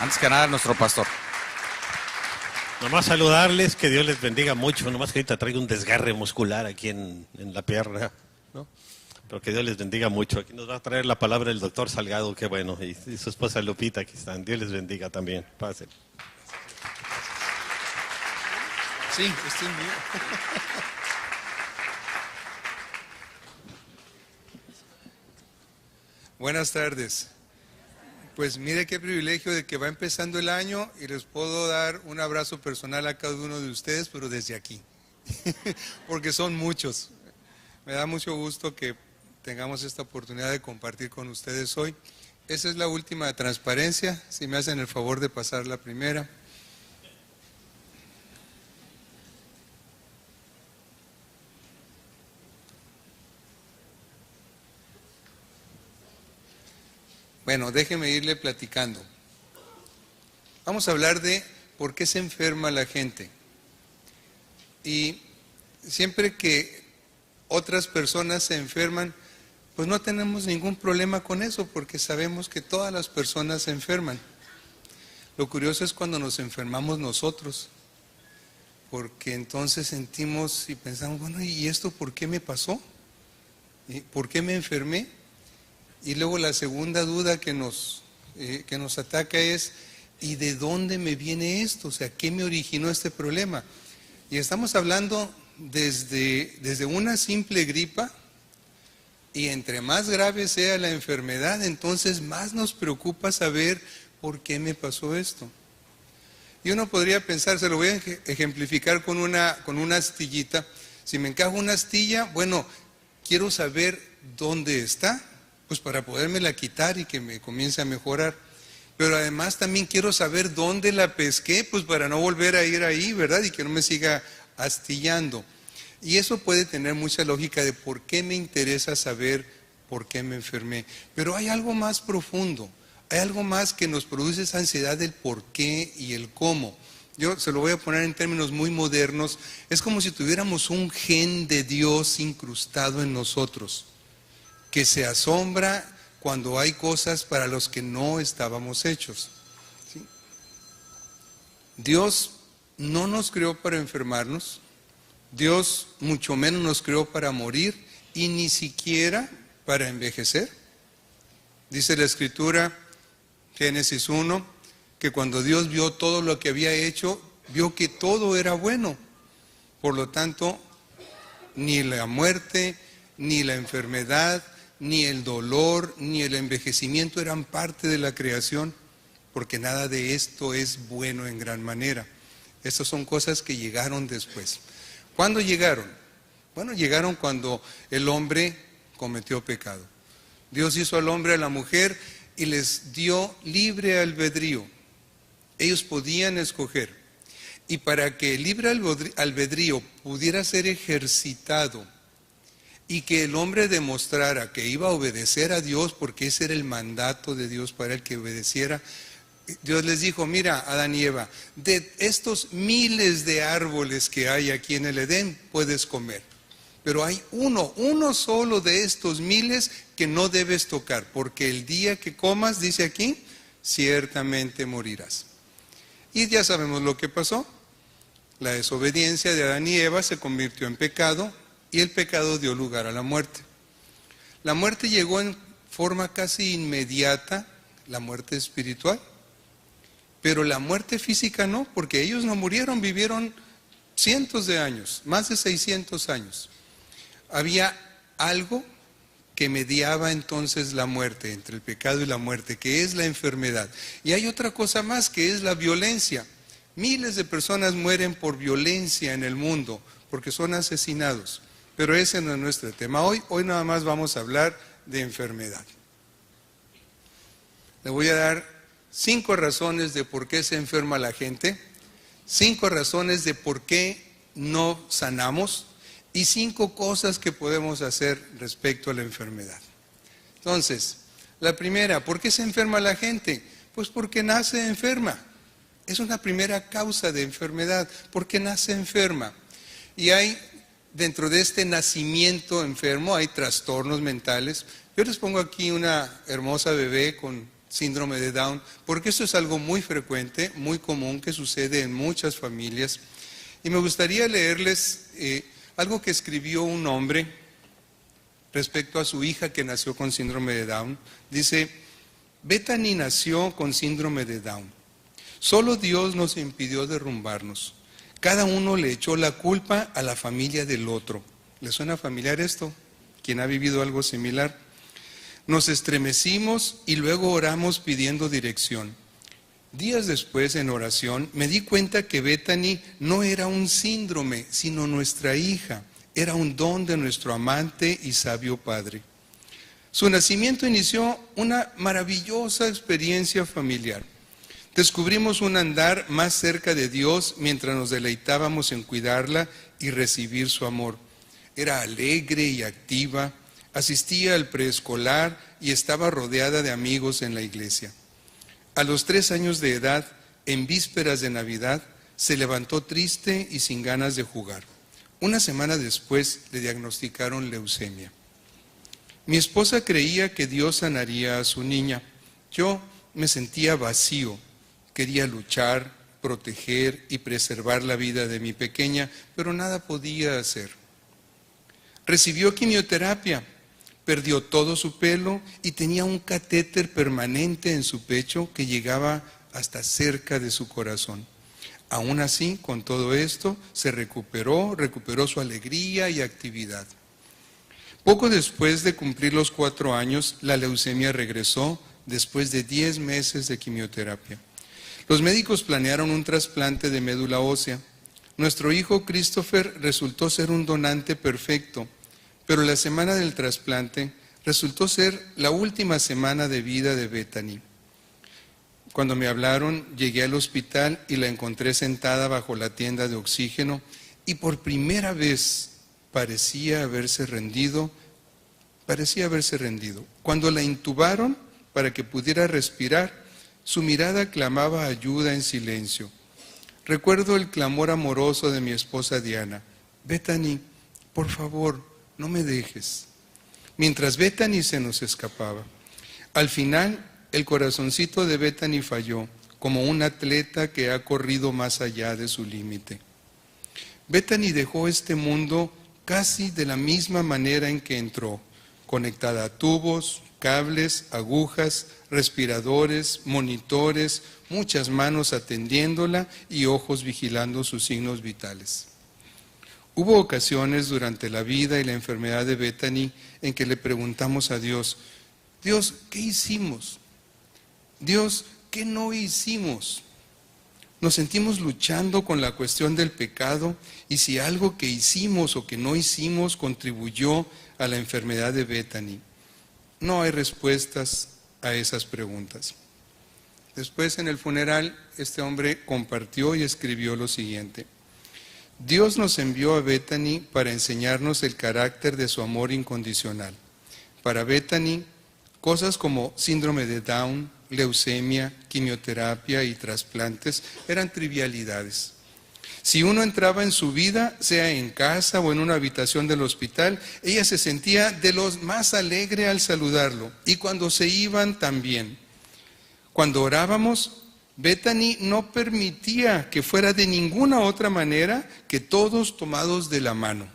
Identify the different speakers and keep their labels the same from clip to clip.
Speaker 1: Antes que nada, nuestro pastor.
Speaker 2: Nomás saludarles, que Dios les bendiga mucho. Nomás que ahorita traigo un desgarre muscular aquí en la pierna, ¿no? Pero que Dios les bendiga mucho. Aquí nos va a traer la palabra el doctor Salgado, qué bueno. Y su esposa Lupita, aquí están. Dios les bendiga también. Pasen.
Speaker 3: Sí, estoy mío. Buenas tardes. Pues mire qué privilegio de que va empezando el año y les puedo dar un abrazo personal a cada uno de ustedes, pero desde aquí, porque son muchos. Me da mucho gusto que tengamos esta oportunidad de compartir con ustedes hoy. Esa es la última transparencia, si me hacen el favor de pasar la primera. Bueno, déjeme irle platicando. Vamos a hablar de por qué se enferma la gente. Y siempre que otras personas se enferman, pues no tenemos ningún problema con eso, porque sabemos que todas las personas se enferman. Lo curioso es cuando nos enfermamos nosotros, porque entonces sentimos y pensamos, bueno, ¿y esto por qué me pasó? ¿Y por qué me enfermé? Y luego la segunda duda que nos ataca es, ¿y de dónde me viene esto? O sea, ¿qué me originó este problema? Y estamos hablando desde una simple gripa, y entre más grave sea la enfermedad, entonces más nos preocupa saber por qué me pasó esto. Y uno podría pensar, se lo voy a ejemplificar con una astillita. Si me encajo una astilla, bueno, quiero saber dónde está, pues para podérmela quitar y que me comience a mejorar. Pero además también quiero saber dónde la pesqué, pues para no volver a ir ahí, ¿verdad? Y que no me siga astillando. Y eso puede tener mucha lógica de por qué me interesa saber por qué me enfermé. Pero hay algo más profundo, hay algo más que nos produce esa ansiedad del por qué y el cómo. Yo se lo voy a poner en términos muy modernos. Es como si tuviéramos un gen de Dios incrustado en nosotros, que se asombra cuando hay cosas para los que no estábamos hechos. ¿Sí? Dios no nos creó para enfermarnos, Dios mucho menos nos creó para morir y ni siquiera para envejecer. Dice la Escritura, Génesis 1, que cuando Dios vio todo lo que había hecho, vio que todo era bueno. Por lo tanto, ni la muerte, ni la enfermedad, ni el dolor, ni el envejecimiento eran parte de la creación, porque nada de esto es bueno en gran manera. Estas son cosas que llegaron después. ¿Cuándo llegaron? Bueno, llegaron cuando el hombre cometió pecado. Dios hizo al hombre y a la mujer y les dio libre albedrío. Ellos podían escoger. Y para que el libre albedrío pudiera ser ejercitado y que el hombre demostrara que iba a obedecer a Dios, porque ese era el mandato de Dios para el que obedeciera, Dios les dijo, mira, Adán y Eva, de estos miles de árboles que hay aquí en el Edén, puedes comer. Pero hay uno solo de estos miles que no debes tocar, porque el día que comas, dice aquí, ciertamente morirás. Y ya sabemos lo que pasó. La desobediencia de Adán y Eva se convirtió en pecado y el pecado dio lugar a la muerte. La muerte llegó en forma casi inmediata, la muerte espiritual. Pero la muerte física no, porque ellos no murieron, vivieron cientos de años, más de 600 años. Había algo que mediaba entonces la muerte, entre el pecado y la muerte, que es la enfermedad. Y hay otra cosa más, que es la violencia. Miles de personas mueren por violencia en el mundo, porque son asesinados. Pero ese no es nuestro tema. Hoy nada más vamos a hablar de enfermedad. Le voy a dar 5 razones de por qué se enferma la gente, 5 razones de por qué no sanamos y 5 cosas que podemos hacer respecto a la enfermedad. Entonces, la primera, ¿por qué se enferma la gente? Pues porque nace enferma. Es una primera causa de enfermedad, porque nace enferma. Y hay, dentro de este nacimiento enfermo, hay trastornos mentales. Yo les pongo aquí una hermosa bebé con síndrome de Down, porque esto es algo muy frecuente, muy común, que sucede en muchas familias. Y me gustaría leerles algo que escribió un hombre respecto a su hija que nació con síndrome de Down. Dice: Bethany nació con síndrome de Down. Solo Dios nos impidió derrumbarnos. Cada uno le echó la culpa a la familia del otro. ¿Le suena familiar esto? ¿Quién ha vivido algo similar? Nos estremecimos y luego oramos pidiendo dirección. Días después, en oración, me di cuenta que Bethany no era un síndrome, sino nuestra hija. Era un don de nuestro amante y sabio Padre. Su nacimiento inició una maravillosa experiencia familiar. Descubrimos un andar más cerca de Dios mientras nos deleitábamos en cuidarla y recibir su amor. Era alegre y activa, asistía al preescolar y estaba rodeada de amigos en la iglesia. A los 3 años de edad, en vísperas de Navidad, se levantó triste y sin ganas de jugar. Una semana después le diagnosticaron leucemia. Mi esposa creía que Dios sanaría a su niña. Yo me sentía vacío, quería luchar, proteger y preservar la vida de mi pequeña, pero nada podía hacer. Recibió quimioterapia, perdió todo su pelo y tenía un catéter permanente en su pecho que llegaba hasta cerca de su corazón. Aún así, con todo esto, se recuperó su alegría y actividad. Poco después de cumplir los 4 años, la leucemia regresó después de 10 meses de quimioterapia. Los médicos planearon un trasplante de médula ósea. Nuestro hijo Christopher resultó ser un donante perfecto, pero la semana del trasplante resultó ser la última semana de vida de Bethany. Cuando me hablaron, llegué al hospital y la encontré sentada bajo la tienda de oxígeno y por primera vez parecía haberse rendido. Cuando la intubaron para que pudiera respirar, su mirada clamaba ayuda en silencio. Recuerdo el clamor amoroso de mi esposa Diana: Bethany, por favor, no me dejes. Mientras Bethany se nos escapaba. Al final, el corazoncito de Bethany falló, como un atleta que ha corrido más allá de su límite. Bethany dejó este mundo casi de la misma manera en que entró, conectada a tubos, cables, agujas, respiradores, monitores, muchas manos atendiéndola y ojos vigilando sus signos vitales. Hubo ocasiones durante la vida y la enfermedad de Bethany en que le preguntamos a Dios: Dios, ¿qué hicimos? Dios, ¿qué no hicimos? Nos sentimos luchando con la cuestión del pecado y si algo que hicimos o que no hicimos contribuyó a la enfermedad de Bethany. No hay respuestas a esas preguntas. Después, en el funeral, este hombre compartió y escribió lo siguiente: Dios nos envió a Bethany para enseñarnos el carácter de su amor incondicional. Para Bethany, cosas como síndrome de Down, leucemia, quimioterapia y trasplantes eran trivialidades. Si uno entraba en su vida, sea en casa o en una habitación del hospital, ella se sentía de los más alegre al saludarlo, y cuando se iban también. Cuando orábamos, Bethany no permitía que fuera de ninguna otra manera que todos tomados de la mano.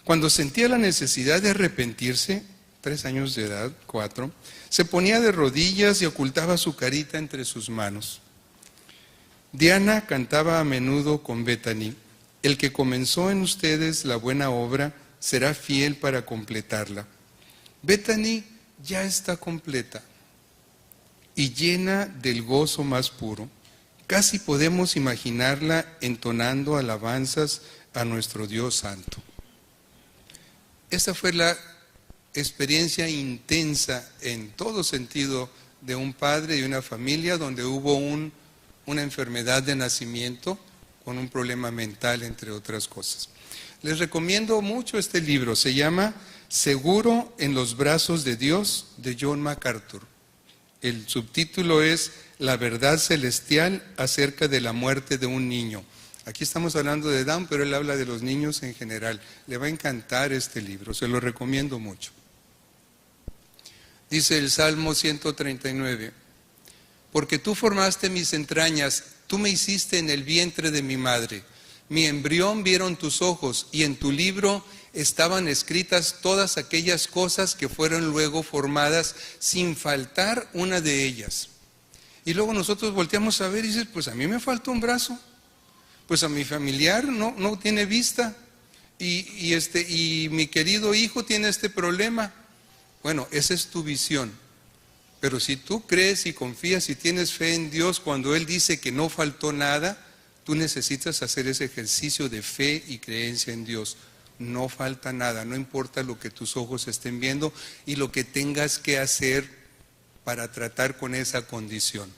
Speaker 3: Cuando sentía la necesidad de arrepentirse, 3 años de edad, 4, se ponía de rodillas y ocultaba su carita entre sus manos. Diana cantaba a menudo con Bethany: el que comenzó en ustedes la buena obra será fiel para completarla. Bethany ya está completa y llena del gozo más puro. Casi podemos imaginarla entonando alabanzas a nuestro Dios Santo. Esta fue la experiencia intensa en todo sentido de un padre y una familia donde hubo una enfermedad de nacimiento con un problema mental, entre otras cosas. Les recomiendo mucho este libro, se llama Seguro en los brazos de Dios, de John MacArthur. El subtítulo es La verdad celestial acerca de la muerte de un niño. Aquí estamos hablando de Down, pero él habla de los niños en general. Le va a encantar este libro, se lo recomiendo mucho. Dice el Salmo 139, porque tú formaste mis entrañas, tú me hiciste en el vientre de mi madre. Mi embrión vieron tus ojos, y en tu libro estaban escritas todas aquellas cosas que fueron luego formadas, sin faltar una de ellas. Y luego nosotros volteamos a ver y dices, pues a mí me faltó un brazo, pues a mi familiar no tiene vista, y mi querido hijo tiene este problema. Bueno, esa es tu visión. Pero si tú crees y confías y tienes fe en Dios cuando Él dice que no faltó nada, tú necesitas hacer ese ejercicio de fe y creencia en Dios. No falta nada, no importa lo que tus ojos estén viendo y lo que tengas que hacer para tratar con esa condición.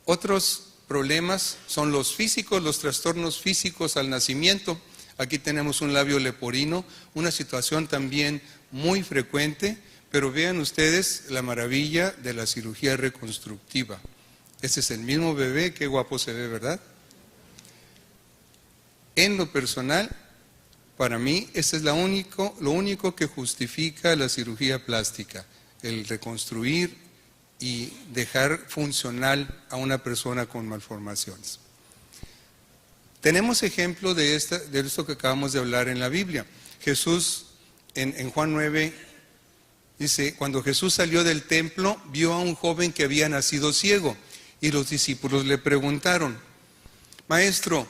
Speaker 3: Otros problemas son los físicos, los trastornos físicos al nacimiento. Aquí tenemos un labio leporino, una situación también muy frecuente, pero vean ustedes la maravilla de la cirugía reconstructiva. Este es el mismo bebé, qué guapo se ve, ¿verdad? En lo personal, para mí, este es lo único que justifica la cirugía plástica, el reconstruir y dejar funcional a una persona con malformaciones. Tenemos ejemplo de esto que acabamos de hablar en la Biblia. Jesús, en Juan 9, dice, cuando Jesús salió del templo, vio a un joven que había nacido ciego, y los discípulos le preguntaron, Maestro,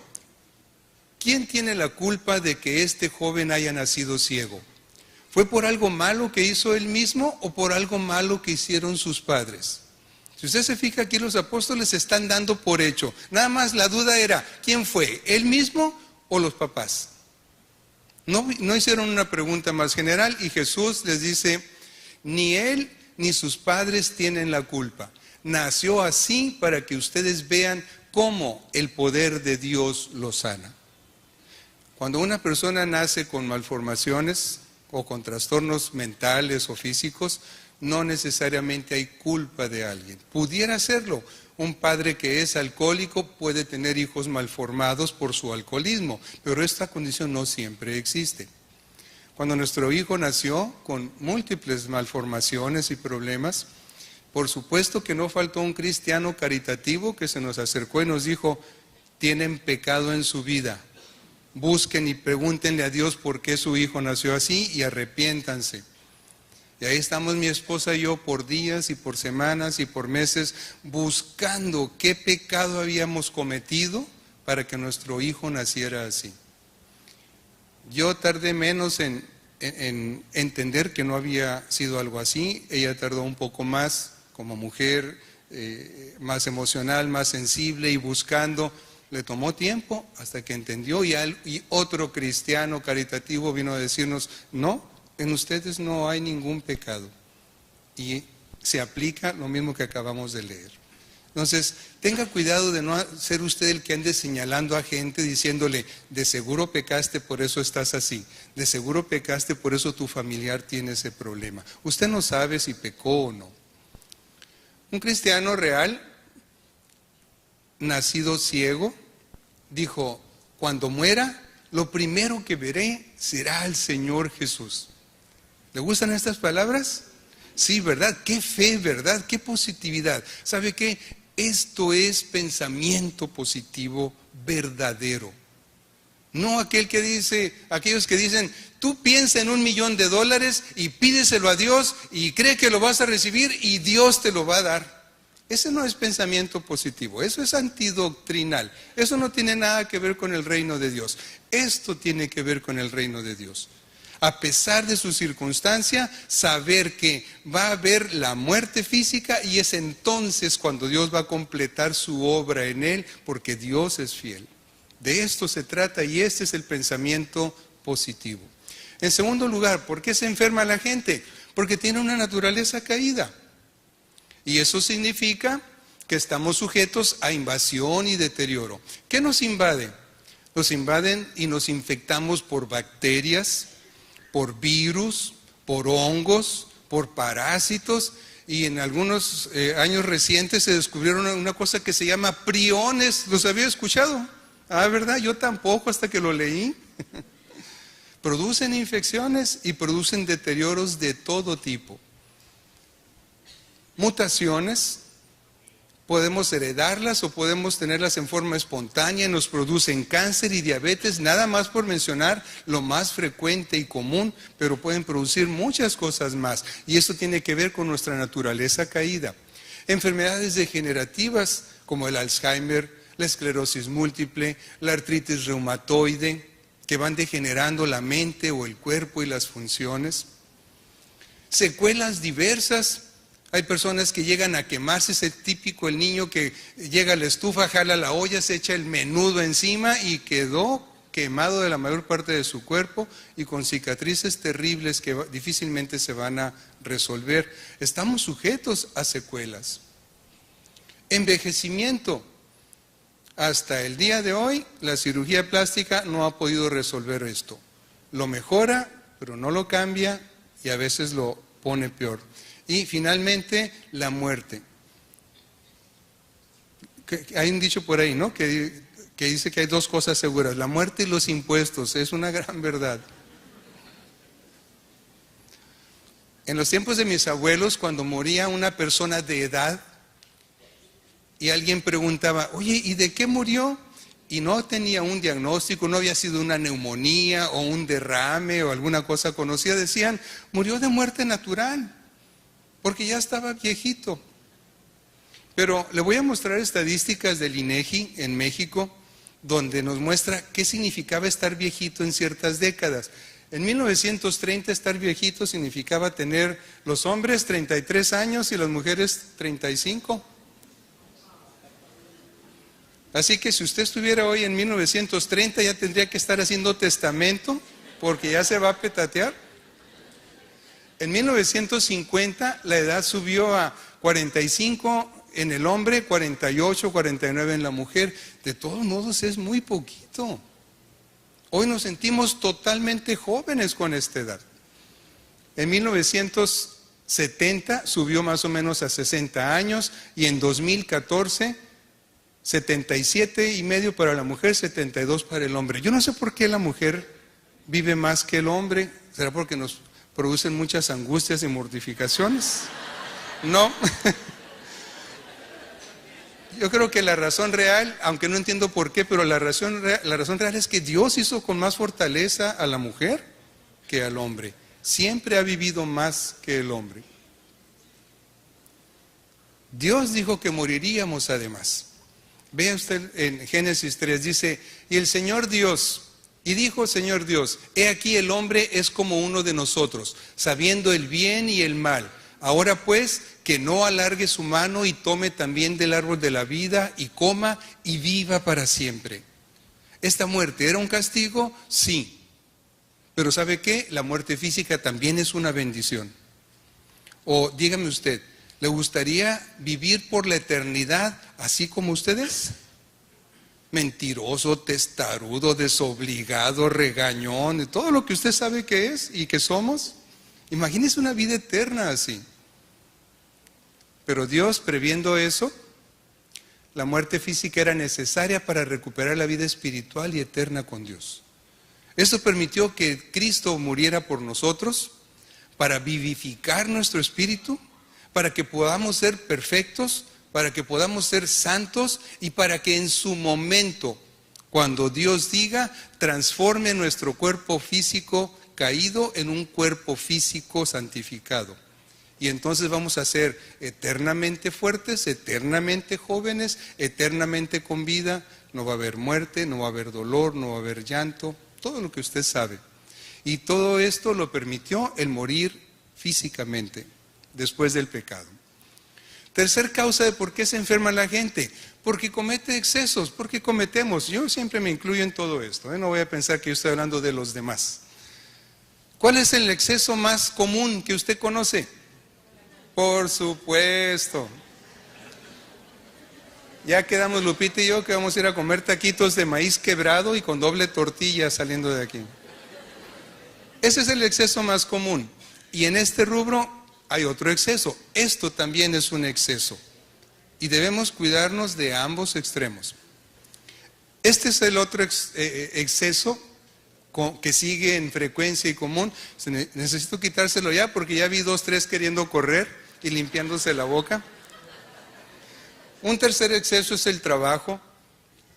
Speaker 3: ¿quién tiene la culpa de que este joven haya nacido ciego? ¿Fue por algo malo que hizo él mismo o por algo malo que hicieron sus padres? Si usted se fija aquí, los apóstoles están dando por hecho. Nada más la duda era, ¿quién fue? ¿Él mismo o los papás? No hicieron una pregunta más general y Jesús les dice, ni él ni sus padres tienen la culpa. Nació así para que ustedes vean cómo el poder de Dios lo sana. Cuando una persona nace con malformaciones o con trastornos mentales o físicos, no necesariamente hay culpa de alguien. Pudiera serlo. Un padre que es alcohólico puede tener hijos malformados por su alcoholismo, pero esta condición no siempre existe. Cuando nuestro hijo nació con múltiples malformaciones y problemas, por supuesto que no faltó un cristiano caritativo que se nos acercó y nos dijo, tienen pecado en su vida, busquen y pregúntenle a Dios por qué su hijo nació así y arrepiéntanse. Y ahí estamos mi esposa y yo por días y por semanas y por meses buscando qué pecado habíamos cometido para que nuestro hijo naciera así. Yo tardé menos en entender que no había sido algo así, ella tardó un poco más como mujer, más emocional, más sensible y buscando. Le tomó tiempo hasta que entendió y otro cristiano caritativo vino a decirnos, no, en ustedes no hay ningún pecado. Y se aplica lo mismo que acabamos de leer. Entonces, tenga cuidado de no ser usted el que ande señalando a gente diciéndole, de seguro pecaste, por eso estás así. De seguro pecaste, por eso tu familiar tiene ese problema. Usted no sabe si pecó o no. Un cristiano real, nacido ciego, dijo, cuando muera, lo primero que veré será al Señor Jesús. ¿Le gustan estas palabras? Sí, ¿verdad? Qué fe, ¿verdad? Qué positividad. ¿Sabe qué? Esto es pensamiento positivo verdadero. No aquellos que dicen, tú piensa en $1.000.000 y pídeselo a Dios y cree que lo vas a recibir y Dios te lo va a dar. Ese no es pensamiento positivo, eso es antidoctrinal. Eso no tiene nada que ver con el reino de Dios. Esto tiene que ver con el reino de Dios. A pesar de su circunstancia, saber que va a haber la muerte física y es entonces cuando Dios va a completar su obra en él, porque Dios es fiel. De esto se trata y este es el pensamiento positivo. En segundo lugar, ¿por qué se enferma la gente? Porque tiene una naturaleza caída. Y eso significa que estamos sujetos a invasión y deterioro. ¿Qué nos invade? Nos invaden y nos infectamos por bacterias, por virus, por hongos, por parásitos, y en algunos años recientes se descubrieron una cosa que se llama priones. ¿Los había escuchado? Ah, ¿verdad? Yo tampoco hasta que lo leí. producen infecciones y producen deterioros de todo tipo. Mutaciones, podemos heredarlas o podemos tenerlas en forma espontánea, nos producen cáncer y diabetes, nada más por mencionar lo más frecuente y común, pero pueden producir muchas cosas más. Y esto tiene que ver con nuestra naturaleza caída. Enfermedades degenerativas como el Alzheimer, la esclerosis múltiple, la artritis reumatoide, que van degenerando la mente o el cuerpo y las funciones. Secuelas diversas. Hay personas que llegan a quemarse, es típico el niño que llega a la estufa, jala la olla, se echa el menudo encima y quedó quemado de la mayor parte de su cuerpo y con cicatrices terribles que difícilmente se van a resolver. Estamos sujetos a secuelas. Envejecimiento. Hasta el día de hoy, la cirugía plástica no ha podido resolver esto. Lo mejora, pero no lo cambia y a veces lo pone peor. Y finalmente, la muerte. Hay un dicho por ahí, ¿no? Que dice que hay dos cosas seguras, la muerte y los impuestos. Es una gran verdad. En los tiempos de mis abuelos, cuando moría una persona de edad y alguien preguntaba, oye, ¿y de qué murió? Y no tenía un diagnóstico, no había sido una neumonía o un derrame o alguna cosa conocida, decían, murió de muerte natural. Porque ya estaba viejito. Pero le voy a mostrar estadísticas del INEGI en México, donde nos muestra qué significaba estar viejito en ciertas décadas. En 1930 estar viejito significaba tener los hombres 33 años y las mujeres 35. Así que si usted estuviera hoy en 1930 ya tendría que estar haciendo testamento, porque ya se va a petatear. En 1950 la edad subió a 45 en el hombre, 48, 49 en la mujer. De todos modos es muy poquito. Hoy nos sentimos totalmente jóvenes con esta edad. En 1970 subió más o menos a 60 años y en 2014 77,5 para la mujer, 72 para el hombre. Yo no sé por qué la mujer vive más que el hombre. ¿Será porque nos producen muchas angustias y mortificaciones? No. Yo creo que la razón real, aunque no entiendo por qué, pero la razón real es que Dios hizo con más fortaleza a la mujer que al hombre. Siempre ha vivido más que el hombre. Dios dijo que moriríamos además. Vea usted en Génesis 3, dice, y el Señor Dios... Y dijo Señor Dios, he aquí el hombre es como uno de nosotros, sabiendo el bien y el mal. Ahora pues, que no alargue su mano y tome también del árbol de la vida y coma y viva para siempre. ¿Esta muerte era un castigo? Sí. Pero ¿sabe qué? La muerte física también es una bendición. O dígame usted, ¿le gustaría vivir por la eternidad así como ustedes? Mentiroso, testarudo, desobligado, regañón, todo lo que usted sabe que es y que somos. Imagínese una vida eterna así. Pero Dios, previendo eso, la muerte física era necesaria para recuperar la vida espiritual y eterna con Dios. Esto permitió que Cristo muriera por nosotros para vivificar nuestro espíritu, para que podamos ser perfectos, para que podamos ser santos y para que en su momento, cuando Dios diga, transforme nuestro cuerpo físico caído en un cuerpo físico santificado. Y entonces vamos a ser eternamente fuertes, eternamente jóvenes, eternamente con vida. No va a haber muerte, no va a haber dolor, no va a haber llanto, todo lo que usted sabe. Y todo esto lo permitió el morir físicamente después del pecado. Tercer causa de por qué se enferma la gente, porque comete excesos, porque cometemos. Yo siempre me incluyo en todo esto, no voy a pensar que yo estoy hablando de los demás. ¿Cuál es el exceso más común que usted conoce? Por supuesto. Ya quedamos Lupita y yo que vamos a ir a comer taquitos de maíz quebrado y con doble tortilla saliendo de aquí. Ese es el exceso más común. Y en este rubro hay otro exceso. Esto también es un exceso. Y debemos cuidarnos de ambos extremos. Este es el otro exceso que sigue en frecuencia y común. Necesito quitárselo ya porque ya vi 2, 3 queriendo correr y limpiándose la boca. Un tercer exceso es el trabajo.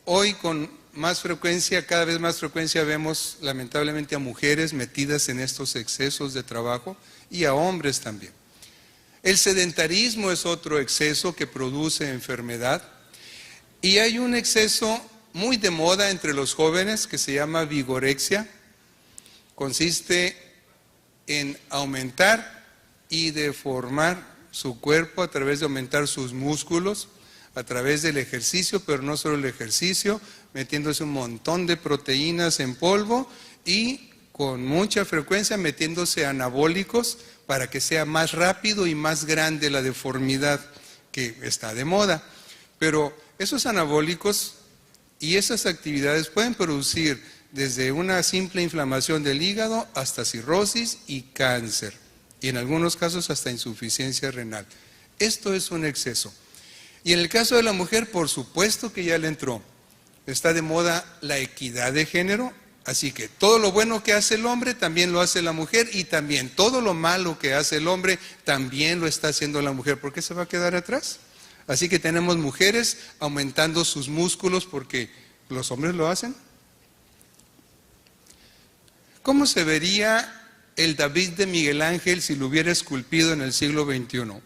Speaker 3: Hoy con más frecuencia, cada vez más frecuencia vemos lamentablemente a mujeres metidas en estos excesos de trabajo y a hombres también. El sedentarismo es otro exceso que produce enfermedad. Y hay un exceso muy de moda entre los jóvenes que se llama vigorexia. Consiste en aumentar y deformar su cuerpo a través de aumentar sus músculos, a través del ejercicio, pero no solo el ejercicio, metiéndose un montón de proteínas en polvo y con mucha frecuencia metiéndose anabólicos para que sea más rápido y más grande la deformidad que está de moda. Pero esos anabólicos y esas actividades pueden producir desde una simple inflamación del hígado hasta cirrosis y cáncer, y en algunos casos hasta insuficiencia renal. Esto es un exceso. Y en el caso de la mujer, por supuesto que ya le entró. Está de moda la equidad de género, así que todo lo bueno que hace el hombre también lo hace la mujer, y también todo lo malo que hace el hombre también lo está haciendo la mujer. ¿Por qué se va a quedar atrás? Así que tenemos mujeres aumentando sus músculos porque los hombres lo hacen. ¿Cómo se vería el David de Miguel Ángel si lo hubiera esculpido en el siglo XXI?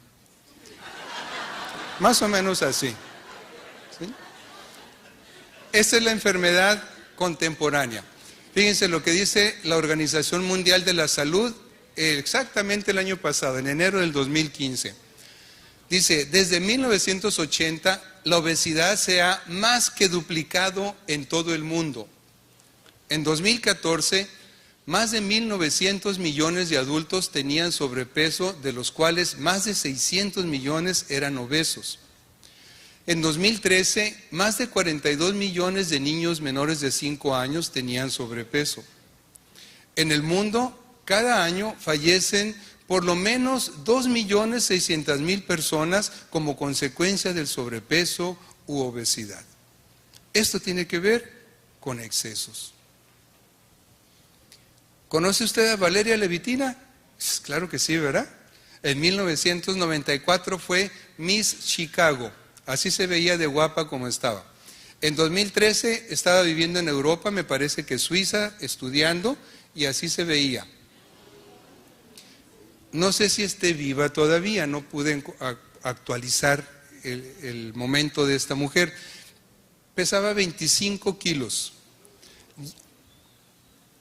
Speaker 3: Más o menos así. ¿Sí? Esta es la enfermedad contemporánea. Fíjense lo que dice la Organización Mundial de la Salud exactamente el año pasado, en enero del 2015. Dice, desde 1980 la obesidad se ha más que duplicado en todo el mundo. En 2014, más de 1.900 millones de adultos tenían sobrepeso, de los cuales más de 600 millones eran obesos. En 2013, más de 42 millones de niños menores de 5 años tenían sobrepeso. En el mundo, cada año fallecen por lo menos 2.600.000 personas como consecuencia del sobrepeso u obesidad. Esto tiene que ver con excesos. ¿Conoce usted a Valeria Levitina? Claro que sí, ¿verdad? En 1994 fue Miss Chicago. Así se veía de guapa como estaba. En 2013 estaba viviendo en Europa, me parece que Suiza, estudiando, y así se veía. No sé si esté viva todavía, no pude actualizar el momento de esta mujer. Pesaba 25 kilos.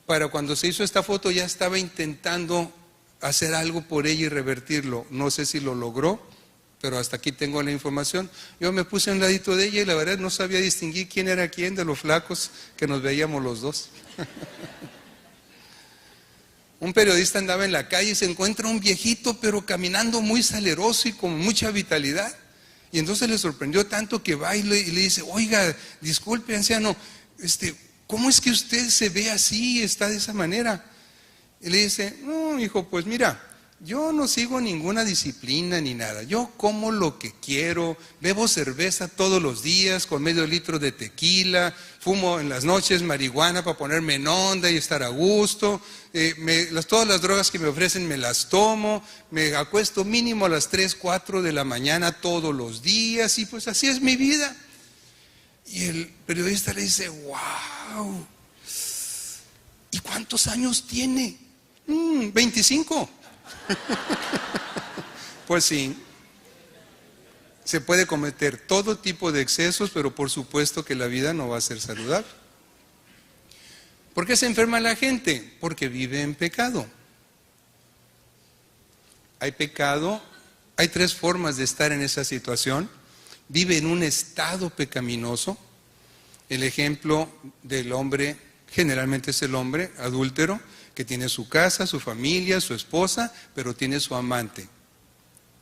Speaker 3: Para cuando se hizo esta foto ya estaba intentando hacer algo por ella y revertirlo. No sé si lo logró, pero hasta aquí tengo la información. Yo me puse a un ladito de ella y la verdad no sabía distinguir quién era quién de los flacos que nos veíamos los dos. Un periodista andaba en la calle y se encuentra un viejito pero caminando muy saleroso y con mucha vitalidad. Y entonces le sorprendió tanto que va y le dice, oiga, disculpe anciano, ¿cómo es que usted se ve así, está de esa manera? Y le dice, no, hijo, pues mira, yo no sigo ninguna disciplina ni nada. Yo como lo que quiero, bebo cerveza todos los días con medio litro de tequila, fumo en las noches marihuana para ponerme en onda y estar a gusto, todas las drogas que me ofrecen me las tomo, me acuesto mínimo a las 3, 4 de la mañana todos los días y pues así es mi vida. Y el periodista le dice, wow, ¿y cuántos años tiene? 25. Pues sí, se puede cometer todo tipo de excesos, pero por supuesto que la vida no va a ser saludable. ¿Por qué se enferma la gente? Porque vive en pecado. Hay pecado, hay 3 formas de estar en esa situación. Vive en un estado pecaminoso. El ejemplo del hombre, generalmente es el hombre adúltero, que tiene su casa, su familia, su esposa, pero tiene su amante.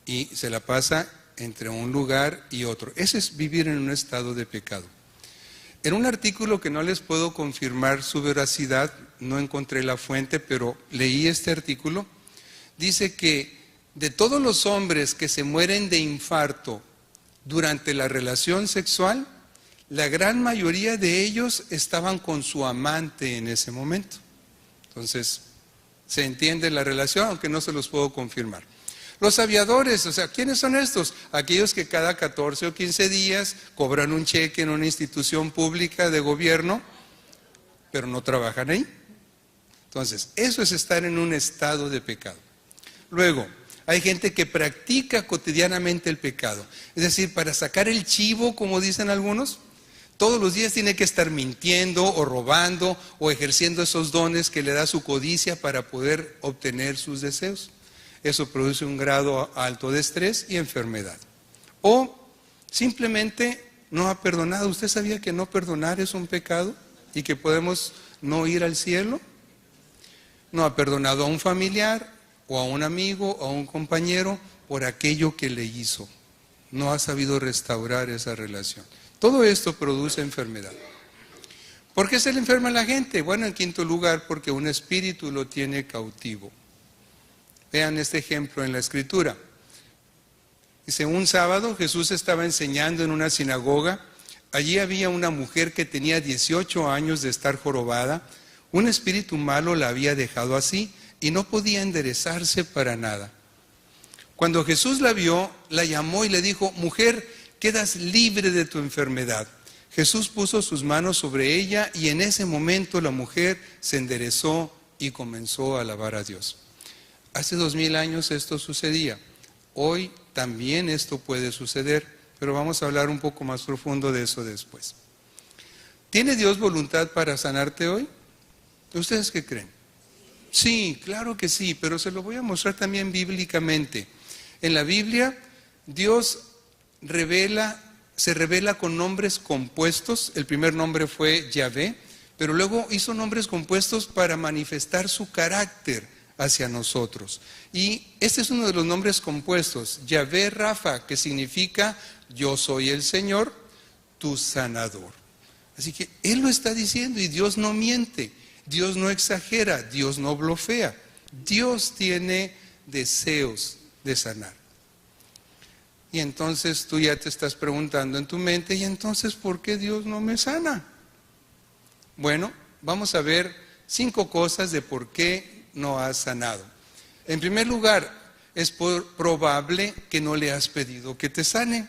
Speaker 3: Y se la pasa entre un lugar y otro. Ese es vivir en un estado de pecado. En un artículo que no les puedo confirmar su veracidad, no encontré la fuente, pero leí este artículo, dice que de todos los hombres que se mueren de infarto durante la relación sexual, la gran mayoría de ellos estaban con su amante en ese momento. Entonces, se entiende la relación, aunque no se los puedo confirmar. Los aviadores, o sea, ¿quiénes son estos? Aquellos que cada 14 o 15 días cobran un cheque en una institución pública de gobierno, pero no trabajan ahí. Entonces, eso es estar en un estado de pecado. Luego, hay gente que practica cotidianamente el pecado. Es decir, para sacar el chivo, como dicen algunos, todos los días tiene que estar mintiendo o robando o ejerciendo esos dones que le da su codicia para poder obtener sus deseos. Eso produce un grado alto de estrés y enfermedad. O simplemente no ha perdonado. ¿Usted sabía que no perdonar es un pecado y que podemos no ir al cielo? No ha perdonado a un familiar o a un amigo o a un compañero por aquello que le hizo. No ha sabido restaurar esa relación. Todo esto produce enfermedad. ¿Por qué se le enferma a la gente? Bueno, en quinto lugar, porque un espíritu lo tiene cautivo. Vean este ejemplo en la Escritura. Dice, un sábado Jesús estaba enseñando en una sinagoga. Allí había una mujer que tenía 18 años de estar jorobada. Un espíritu malo la había dejado así y no podía enderezarse para nada. Cuando Jesús la vio, la llamó y le dijo, mujer, quedas libre de tu enfermedad. Jesús puso sus manos sobre ella y en ese momento la mujer se enderezó y comenzó a alabar a Dios. Hace 2000 años esto sucedía. Hoy también esto puede suceder, pero vamos a hablar un poco más profundo de eso después. ¿Tiene Dios voluntad para sanarte hoy? ¿Ustedes qué creen? Sí, claro que sí, pero se lo voy a mostrar también bíblicamente. En la Biblia, Dios se revela con nombres compuestos. El primer nombre fue Yahvé, pero luego hizo nombres compuestos para manifestar su carácter hacia nosotros. Y este es uno de los nombres compuestos, Yahvé Rafa, que significa yo soy el Señor, tu sanador. Así que Él lo está diciendo y Dios no miente, Dios no exagera, Dios no blofea. Dios tiene deseos de sanar. Y entonces tú ya te estás preguntando en tu mente, ¿y entonces por qué Dios no me sana? Bueno, vamos a ver 5 cosas de por qué no has sanado. En primer lugar, es probable que no le has pedido que te sane.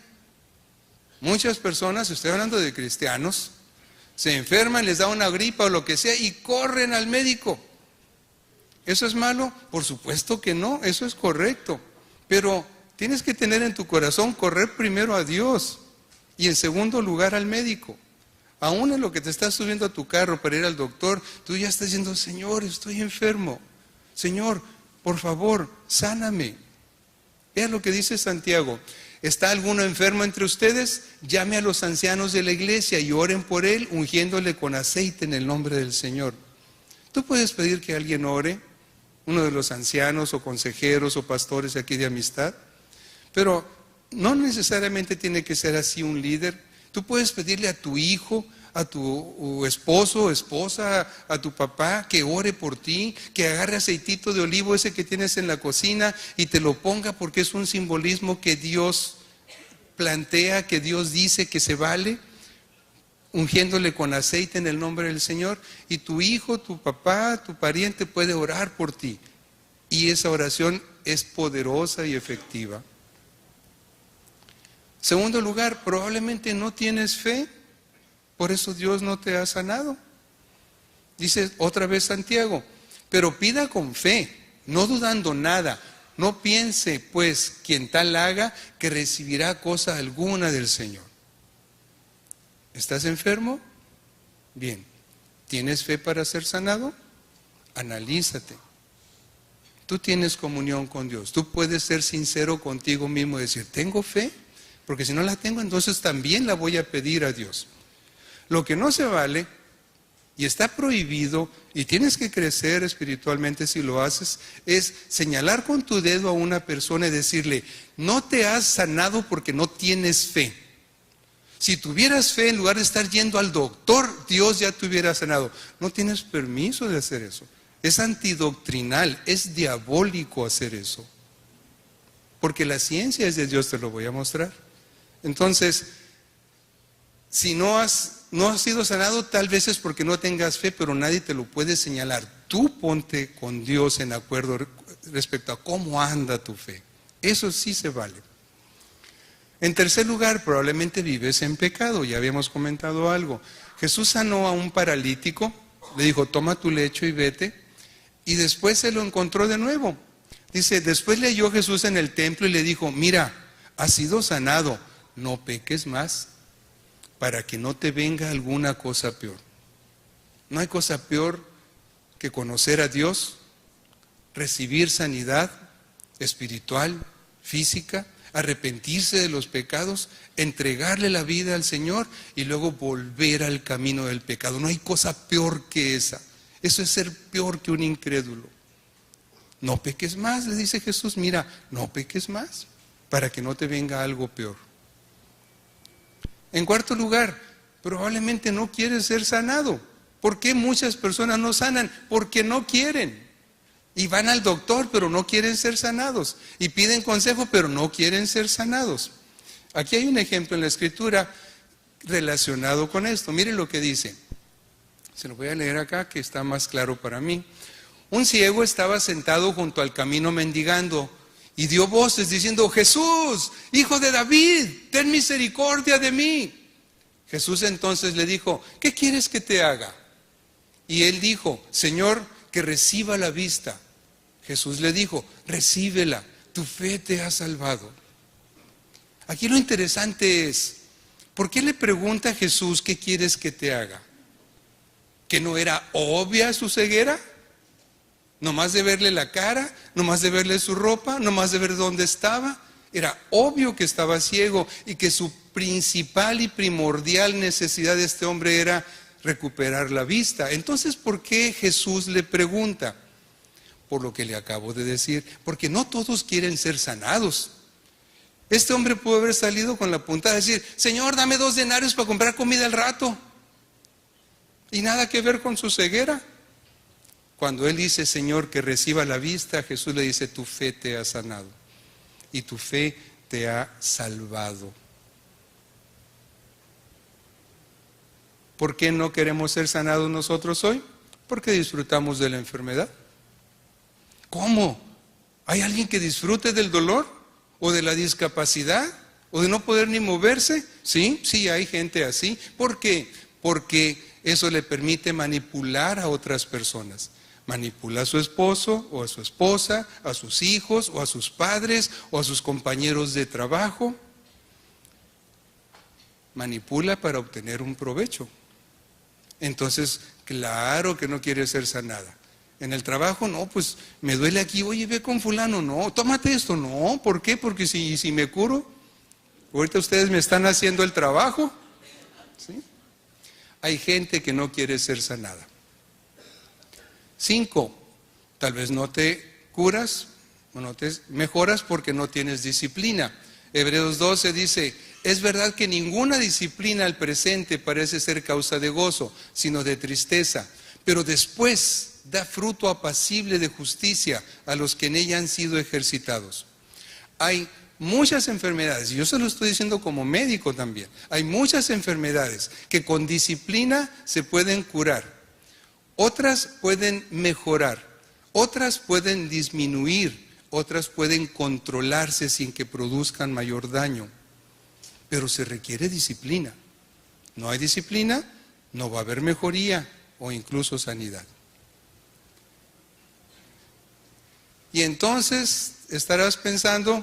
Speaker 3: Muchas personas, estoy hablando de cristianos, se enferman, les da una gripa o lo que sea y corren al médico. ¿Eso es malo? Por supuesto que no, eso es correcto. Pero tienes que tener en tu corazón correr primero a Dios y en segundo lugar al médico. Aún en lo que te estás subiendo a tu carro para ir al doctor, tú ya estás diciendo, Señor, estoy enfermo. Señor, por favor, sáname. Vean lo que dice Santiago. ¿Está alguno enfermo entre ustedes? Llame a los ancianos de la iglesia y oren por él, ungiéndole con aceite en el nombre del Señor. Tú puedes pedir que alguien ore, uno de los ancianos o consejeros o pastores aquí de amistad, pero no necesariamente tiene que ser así un líder. Tú puedes pedirle a tu hijo, a tu esposo o esposa, a tu papá, que ore por ti, que agarre aceitito de olivo ese que tienes en la cocina y te lo ponga porque es un simbolismo que Dios plantea, que Dios dice que se vale, ungiéndole con aceite en el nombre del Señor. Y tu hijo, tu papá, tu pariente puede orar por ti. Y esa oración es poderosa y efectiva. Segundo lugar, probablemente no tienes fe. Por eso Dios no te ha sanado. Dice otra vez Santiago, pero pida con fe, no dudando nada. No piense, pues, quien tal haga, que recibirá cosa alguna del Señor. ¿Estás enfermo? Bien. ¿Tienes fe para ser sanado? Analízate. Tú tienes comunión con Dios. Tú puedes ser sincero contigo mismo y decir, ¿tengo fe? Porque si no la tengo, entonces también la voy a pedir a Dios. Lo que no se vale y está prohibido, y tienes que crecer espiritualmente si lo haces, es señalar con tu dedo a una persona y decirle, no te has sanado porque no tienes fe. Si tuvieras fe, en lugar de estar yendo al doctor, Dios ya te hubiera sanado. No tienes permiso de hacer eso. Es antidoctrinal, es diabólico hacer eso. Porque la ciencia es de Dios, te lo voy a mostrar. Entonces, Si no has sido sanado, tal vez es porque no tengas fe, pero nadie te lo puede señalar. Tú ponte con Dios en acuerdo respecto a cómo anda tu fe. Eso sí se vale. En tercer lugar, probablemente vives en pecado. Ya habíamos comentado algo. Jesús sanó a un paralítico, le dijo, toma tu lecho y vete. Y después se lo encontró de nuevo. Dice, después le halló Jesús en el templo y le dijo, mira, has sido sanado, no peques más, para que no te venga alguna cosa peor. No hay cosa peor que conocer a Dios, recibir sanidad espiritual, física, arrepentirse de los pecados, entregarle la vida al Señor y luego volver al camino del pecado. No hay cosa peor que esa. Eso es ser peor que un incrédulo. No peques más, le dice Jesús, mira, no peques más, para que no te venga algo peor. En cuarto lugar, probablemente no quieres ser sanado. ¿Por qué muchas personas no sanan? Porque no quieren. Y van al doctor, pero no quieren ser sanados. Y piden consejo, pero no quieren ser sanados. Aquí hay un ejemplo en la Escritura relacionado con esto. Miren lo que dice. Se lo voy a leer acá, que está más claro para mí. Un ciego estaba sentado junto al camino mendigando y dio voces diciendo, Jesús, hijo de David, ten misericordia de mí. Jesús entonces le dijo, ¿qué quieres que te haga? Y él dijo, Señor, que reciba la vista. Jesús le dijo, recíbela, tu fe te ha salvado. Aquí lo interesante es, ¿por qué le pregunta a Jesús qué quieres que te haga? ¿Que no era obvia su ceguera? ¿Nomás de verle la cara? ¿Nomás de verle su ropa? ¿Nomás de ver dónde estaba? Era obvio que estaba ciego y que su principal y primordial necesidad de este hombre era recuperar la vista. Entonces, ¿por qué Jesús le pregunta? Por lo que le acabo de decir, porque no todos quieren ser sanados. Este hombre pudo haber salido con la puntada y decir, Señor, dame 2 denarios para comprar comida al rato. Y nada que ver con su ceguera. Cuando él dice, Señor, que reciba la vista, Jesús le dice, tu fe te ha sanado y tu fe te ha salvado. ¿Por qué no queremos ser sanados nosotros hoy? Porque disfrutamos de la enfermedad. ¿Cómo? ¿Hay alguien que disfrute del dolor? ¿O de la discapacidad? ¿O de no poder ni moverse? Sí, hay gente así. ¿Por qué? Porque eso le permite manipular a otras personas. Manipula a su esposo o a su esposa, a sus hijos o a sus padres o a sus compañeros de trabajo. Manipula para obtener un provecho. Entonces, claro que no quiere ser sanada. En el trabajo, no, pues me duele aquí, oye, ve con fulano, no, tómate esto, no, ¿por qué? Porque si me curo, ahorita ustedes me están haciendo el trabajo. ¿Sí? Hay gente que no quiere ser sanada. 5, tal vez no te curas o no te mejoras porque no tienes disciplina. Hebreos 12 dice, es verdad que ninguna disciplina al presente parece ser causa de gozo, sino de tristeza, pero después da fruto apacible de justicia a los que en ella han sido ejercitados. Hay muchas enfermedades, y yo se lo estoy diciendo como médico también, hay muchas enfermedades que con disciplina se pueden curar, otras pueden mejorar, otras pueden disminuir, otras pueden controlarse sin que produzcan mayor daño, pero se requiere disciplina. No hay disciplina, no va a haber mejoría o incluso sanidad. Y entonces estarás pensando,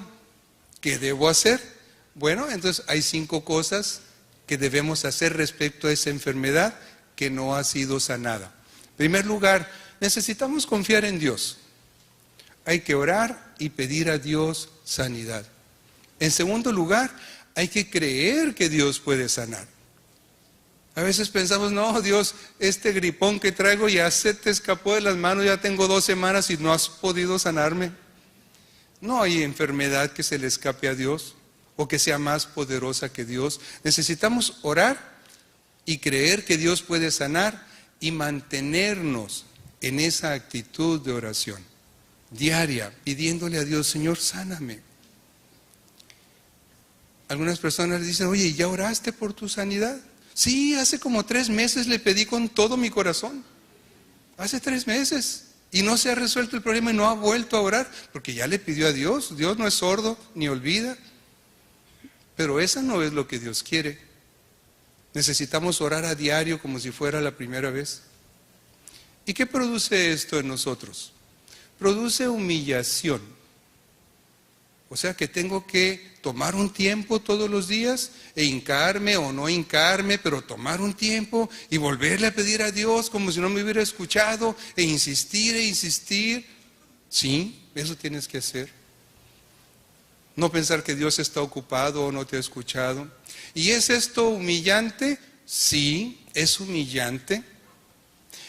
Speaker 3: ¿qué debo hacer? Bueno, entonces hay 5 cosas que debemos hacer respecto a esa enfermedad que no ha sido sanada. En primer lugar, necesitamos confiar en Dios. Hay que orar y pedir a Dios sanidad. En segundo lugar, hay que creer que Dios puede sanar. A veces pensamos, no, Dios, este gripón que traigo ya se te escapó de las manos, ya tengo 2 semanas y no has podido sanarme. No hay enfermedad que se le escape a Dios o que sea más poderosa que Dios. Necesitamos orar y creer que Dios puede sanar y mantenernos en esa actitud de oración diaria, pidiéndole a Dios, Señor, sáname. Algunas personas dicen, oye, ¿ya oraste por tu sanidad? Sí, hace como 3 meses le pedí con todo mi corazón. Hace 3 meses. Y no se ha resuelto el problema y no ha vuelto a orar, porque ya le pidió a Dios. Dios no es sordo ni olvida. Pero esa no es lo que Dios quiere. Necesitamos orar a diario como si fuera la primera vez. ¿Y qué produce esto en nosotros? Produce humillación. O sea que tengo que tomar un tiempo todos los días e hincarme o no hincarme, pero tomar un tiempo y volverle a pedir a Dios como si no me hubiera escuchado e insistir e insistir. Sí, eso tienes que hacer. No pensar que Dios está ocupado o no te ha escuchado. ¿Y es esto humillante? Sí, es humillante.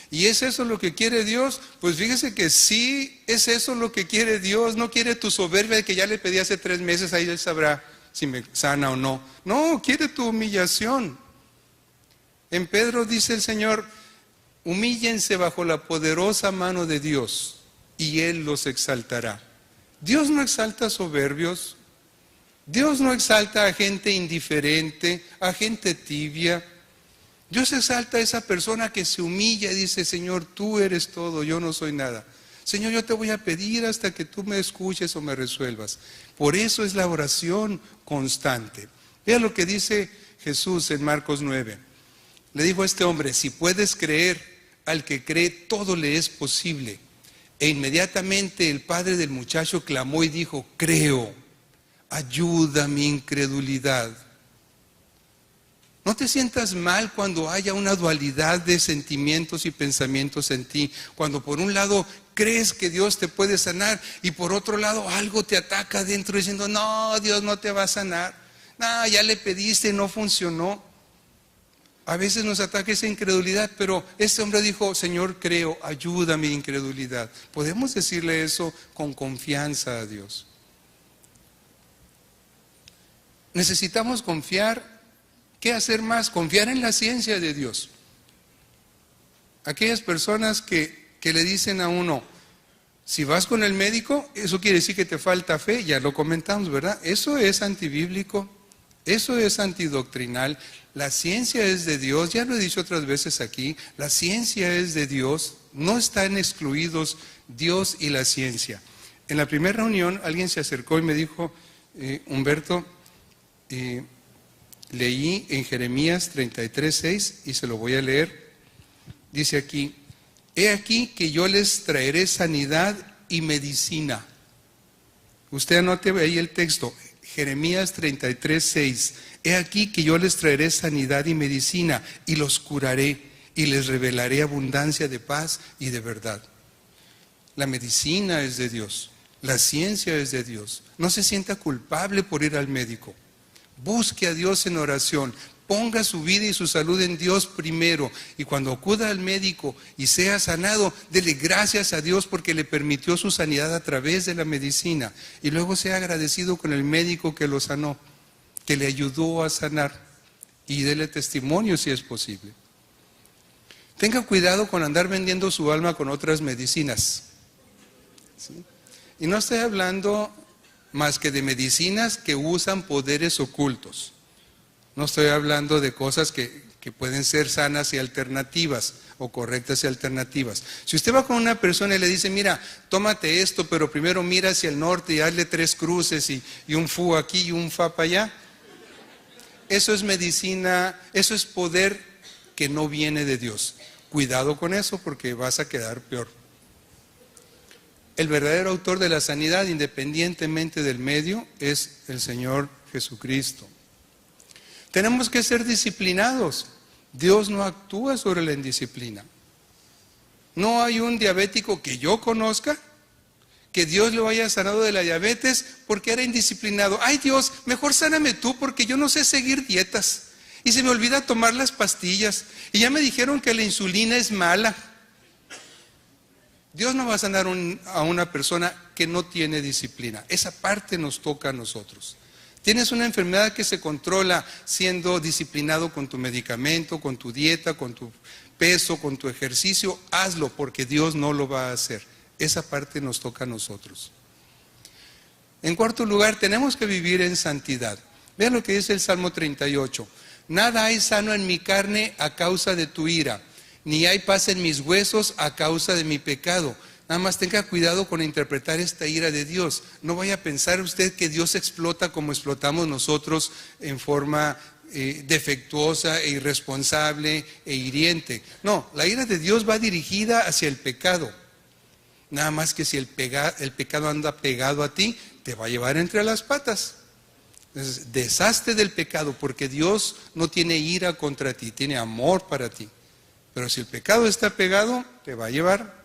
Speaker 3: ¿Y es eso lo que quiere Dios? Pues fíjese que sí, es eso lo que quiere Dios. No quiere tu soberbia de que ya le pedí hace 3 meses, ahí Él sabrá si me sana o no. No, quiere tu humillación. En Pedro dice el Señor, humíllense bajo la poderosa mano de Dios y Él los exaltará. Dios no exalta soberbios. Dios no exalta a gente indiferente, a gente tibia. Dios exalta a esa persona que se humilla y dice, Señor, tú eres todo, yo no soy nada. Señor, yo te voy a pedir hasta que tú me escuches o me resuelvas. Por eso es la oración constante. Vea lo que dice Jesús en Marcos 9. Le dijo a este hombre, si puedes creer, al que cree todo le es posible. E inmediatamente el padre del muchacho clamó y dijo, creo, ayuda mi incredulidad. No te sientas mal cuando haya una dualidad de sentimientos y pensamientos en ti. Cuando por un lado crees que Dios te puede sanar y por otro lado algo te ataca adentro diciendo, no, Dios no te va a sanar. No, ya le pediste y no funcionó. A veces nos ataca esa incredulidad, pero este hombre dijo, Señor, creo, ayuda mi incredulidad. Podemos decirle eso con confianza a Dios. Necesitamos confiar. ¿Qué hacer más? Confiar en la ciencia de Dios. Aquellas personas que le dicen a uno, si vas con el médico, eso quiere decir que te falta fe, ya lo comentamos, ¿verdad? Eso es antibíblico, eso es antidoctrinal. La ciencia es de Dios, ya lo he dicho otras veces aquí, la ciencia es de Dios, no están excluidos Dios y la ciencia. En la primera reunión alguien se acercó y me dijo, Humberto, leí en Jeremías 33:6 y se lo voy a leer. Dice aquí, he aquí que yo les traeré sanidad y medicina. Usted anote ahí el texto, Jeremías 33:6. He aquí que yo les traeré sanidad y medicina y los curaré y les revelaré abundancia de paz y de verdad. La medicina es de Dios, la ciencia es de Dios. No se sienta culpable por ir al médico. Busque a Dios en oración, ponga su vida y su salud en Dios primero y cuando acuda al médico y sea sanado, dele gracias a Dios porque le permitió su sanidad a través de la medicina y luego sea agradecido con el médico que lo sanó, que le ayudó a sanar y dele testimonio si es posible. Tenga cuidado con andar vendiendo su alma con otras medicinas, ¿sí? Y no estoy hablando más que de medicinas que usan poderes ocultos. No estoy hablando de cosas que pueden ser sanas y alternativas o correctas y alternativas. Si usted va con una persona y le dice, mira, tómate esto, pero primero mira hacia el norte y hazle 3 cruces y un fu aquí y un fa para allá, eso es medicina, eso es poder que no viene de Dios. Cuidado con eso porque vas a quedar peor. El verdadero autor de la sanidad, independientemente del medio, es el Señor Jesucristo. Tenemos que ser disciplinados. Dios no actúa sobre la indisciplina. No hay un diabético que yo conozca que Dios lo haya sanado de la diabetes porque era indisciplinado. Ay Dios, mejor sáname tú porque yo no sé seguir dietas. Y se me olvida tomar las pastillas. Y ya me dijeron que la insulina es mala. Dios no va a sanar a una persona que no tiene disciplina. Esa parte nos toca a nosotros. Tienes una enfermedad que se controla siendo disciplinado con tu medicamento, con tu dieta, con tu peso, con tu ejercicio. Hazlo porque Dios no lo va a hacer. Esa parte nos toca a nosotros. En cuarto lugar, tenemos que vivir en santidad. Vean lo que dice el Salmo 38. Nada hay sano en mi carne a causa de tu ira, ni hay paz en mis huesos a causa de mi pecado. Nada más tenga cuidado con interpretar esta ira de Dios. No vaya a pensar usted que Dios explota como explotamos nosotros en forma defectuosa e irresponsable e hiriente. No, la ira de Dios va dirigida hacia el pecado. Nada más que si el pecado anda pegado a ti, te va a llevar entre las patas. Entonces, deshazte del pecado, porque Dios no tiene ira contra ti, tiene amor para ti. Pero si el pecado está pegado, te va a llevar.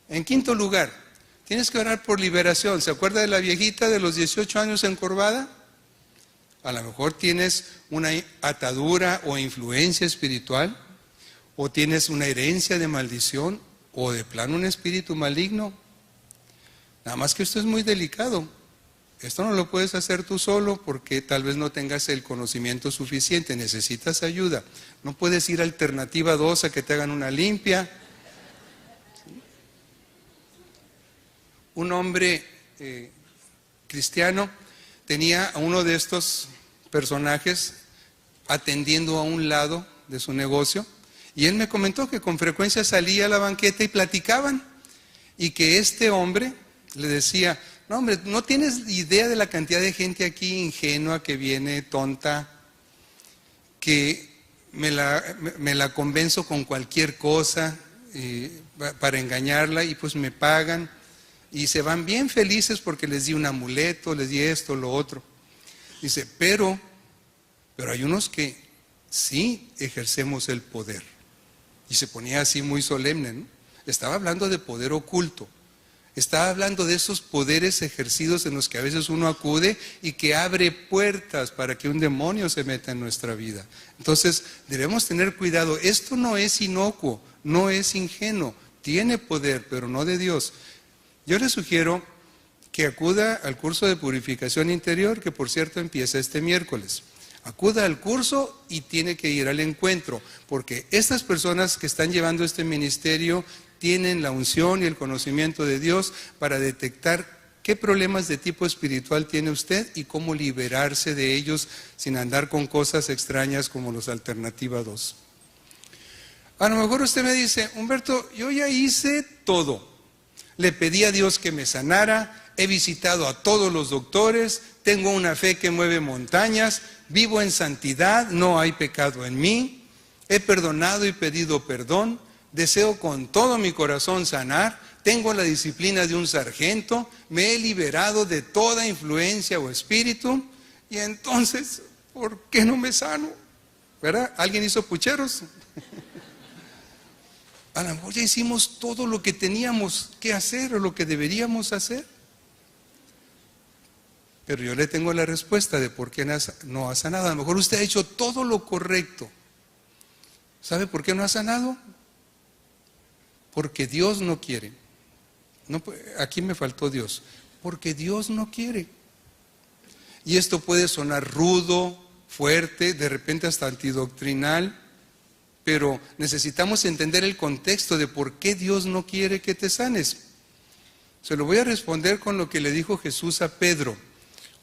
Speaker 3: En quinto lugar, tienes que orar por liberación. ¿Se acuerda de la viejita de los 18 años encorvada? A lo mejor tienes una atadura o influencia espiritual, o tienes una herencia de maldición, o de plano un espíritu maligno. Nada más que esto es muy delicado. Esto no lo puedes hacer tú solo porque tal vez no tengas el conocimiento suficiente, necesitas ayuda. No puedes ir a alternativa 2 a que te hagan una limpia. Un hombre cristiano tenía a uno de estos personajes atendiendo a un lado de su negocio, y él me comentó que con frecuencia salía a la banqueta y platicaban, y que este hombre le decía: no hombre, no tienes idea de la cantidad de gente aquí ingenua que viene, tonta, que me la convenzo con cualquier cosa para engañarla, y pues me pagan y se van bien felices porque les di un amuleto, les di esto, lo otro. Dice, pero hay unos que sí ejercemos el poder. Y se ponía así muy solemne, ¿no? Estaba hablando de poder oculto. Estaba hablando de esos poderes ejercidos en los que a veces uno acude y que abre puertas para que un demonio se meta en nuestra vida. Entonces debemos tener cuidado. Esto no es inocuo, no es ingenuo, tiene poder, pero no de Dios. Yo le sugiero que acuda al curso de purificación interior, que por cierto empieza este miércoles. Acuda al curso y tiene que ir al encuentro, porque estas personas que están llevando este ministerio tienen la unción y el conocimiento de Dios para detectar qué problemas de tipo espiritual tiene usted y cómo liberarse de ellos sin andar con cosas extrañas como los Alternativa 2. A lo mejor usted me dice, Humberto, yo ya hice todo. Le pedí a Dios que me sanara, he visitado a todos los doctores, tengo una fe que mueve montañas, vivo en santidad, no hay pecado en mí, he perdonado y pedido perdón, deseo con todo mi corazón sanar, tengo la disciplina de un sargento, me he liberado de toda influencia o espíritu, y entonces, ¿por qué no me sano? ¿Verdad? ¿Alguien hizo pucheros? A lo mejor ya hicimos todo lo que teníamos que hacer o lo que deberíamos hacer. Pero yo le tengo la respuesta de por qué no ha sanado. A lo mejor usted ha hecho todo lo correcto. ¿Sabe por qué no ha sanado? Porque Dios no quiere. No, aquí me faltó Dios. Porque Dios no quiere. Y esto puede sonar rudo, fuerte, de repente hasta antidoctrinal. Pero necesitamos entender el contexto de por qué Dios no quiere que te sanes. Se lo voy a responder con lo que le dijo Jesús a Pedro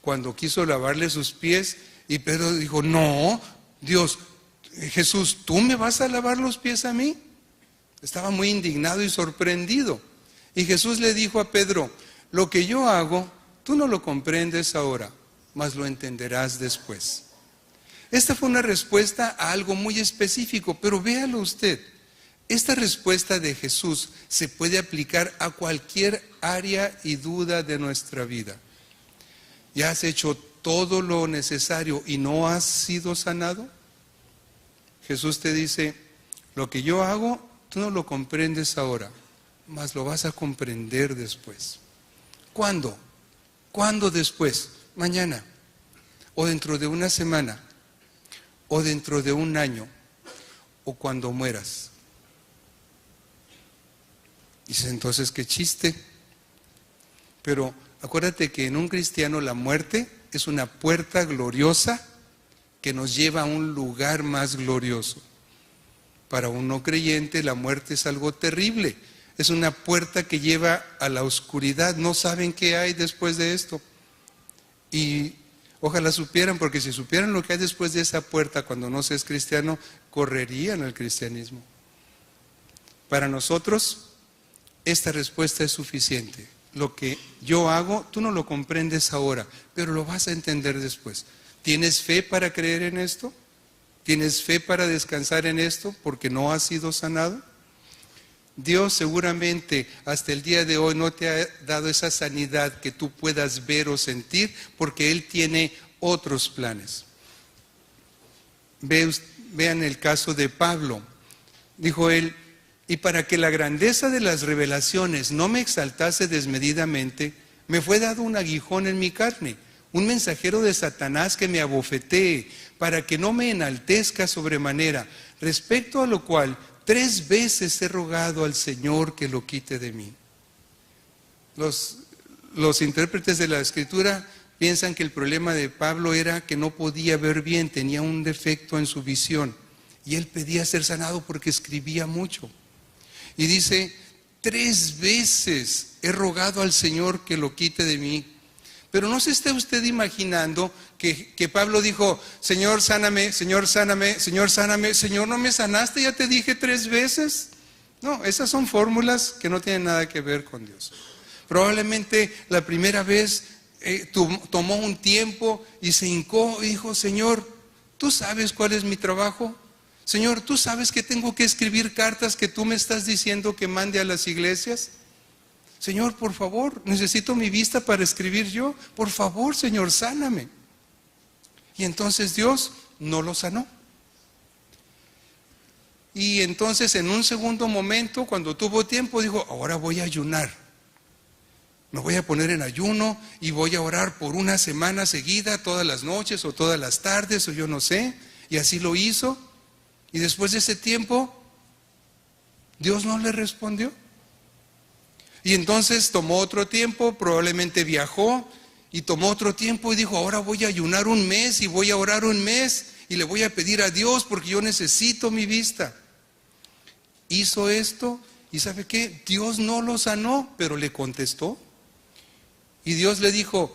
Speaker 3: cuando quiso lavarle sus pies, y Pedro dijo, no, Dios, Jesús, ¿tú me vas a lavar los pies a mí? Estaba muy indignado y sorprendido. Y Jesús le dijo a Pedro, lo que yo hago, tú no lo comprendes ahora, mas lo entenderás después. Esta fue una respuesta a algo muy específico, pero véalo usted. Esta respuesta de Jesús se puede aplicar a cualquier área y duda de nuestra vida. ¿Ya has hecho todo lo necesario y no has sido sanado? Jesús te dice, lo que yo hago, tú no lo comprendes ahora, mas lo vas a comprender después. ¿Cuándo? ¿Cuándo después? Mañana, o dentro de una semana, o dentro de un año, o cuando mueras. Dices, entonces, qué chiste. Pero acuérdate que en un cristiano la muerte es una puerta gloriosa que nos lleva a un lugar más glorioso. Para un no creyente la muerte es algo terrible. Es una puerta que lleva a la oscuridad. No saben qué hay después de esto. Y Ojalá supieran, porque si supieran lo que hay después de esa puerta cuando no se es cristiano, correrían al cristianismo. Para nosotros, esta respuesta es suficiente. Lo que yo hago, tú no lo comprendes ahora, pero lo vas a entender después. ¿Tienes fe para creer en esto? ¿Tienes fe para descansar en esto porque no has sido sanado? Dios seguramente hasta el día de hoy no te ha dado esa sanidad que tú puedas ver o sentir, porque Él tiene otros planes. Vean el caso de Pablo. Dijo él: y para que la grandeza de las revelaciones no me exaltase desmedidamente, me fue dado un aguijón en mi carne, un mensajero de Satanás que me abofetee, para que no me enaltezca sobremanera, respecto a lo cual 3 veces he rogado al Señor que lo quite de mí. Los intérpretes de la Escritura piensan que el problema de Pablo era que no podía ver bien, tenía un defecto en su visión, y él pedía ser sanado porque escribía mucho. Y dice: 3 veces he rogado al Señor que lo quite de mí. Pero no se esté usted imaginando que Pablo dijo: Señor, sáname, Señor, sáname, Señor, sáname. Señor, ¿no me sanaste? Ya te dije 3 veces. No, esas son fórmulas que no tienen nada que ver con Dios. Probablemente la primera vez tomó un tiempo y se hincó y dijo: Señor, ¿tú sabes cuál es mi trabajo? Señor, ¿tú sabes que tengo que escribir cartas que tú me estás diciendo que mande a las iglesias? Señor, por favor, necesito mi vista para escribir yo. Por favor, Señor, sáname. Y entonces Dios no lo sanó. Y entonces en un segundo momento, cuando tuvo tiempo, dijo: ahora voy a ayunar. Me voy a poner en ayuno y voy a orar por una semana seguida, todas las noches o todas las tardes, o yo no sé. Y así lo hizo. Y después de ese tiempo, Dios no le respondió. Y entonces tomó otro tiempo, probablemente viajó y tomó otro tiempo y dijo: ahora voy a ayunar 1 mes y voy a orar 1 mes y le voy a pedir a Dios porque yo necesito mi vista. Hizo esto y ¿sabe qué? Dios no lo sanó, pero le contestó. Y Dios le dijo,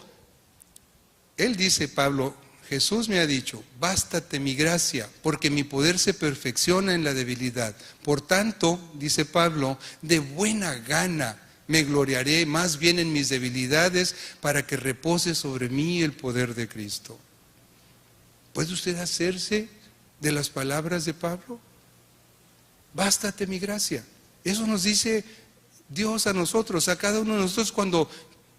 Speaker 3: él dice, Pablo: Jesús me ha dicho: bástate mi gracia, porque mi poder se perfecciona en la debilidad. Por tanto, dice Pablo, de buena gana me gloriaré más bien en mis debilidades, para que repose sobre mí el poder de Cristo. ¿Puede usted hacerse de las palabras de Pablo? Bástate mi gracia. Eso nos dice Dios a nosotros, a cada uno de nosotros, cuando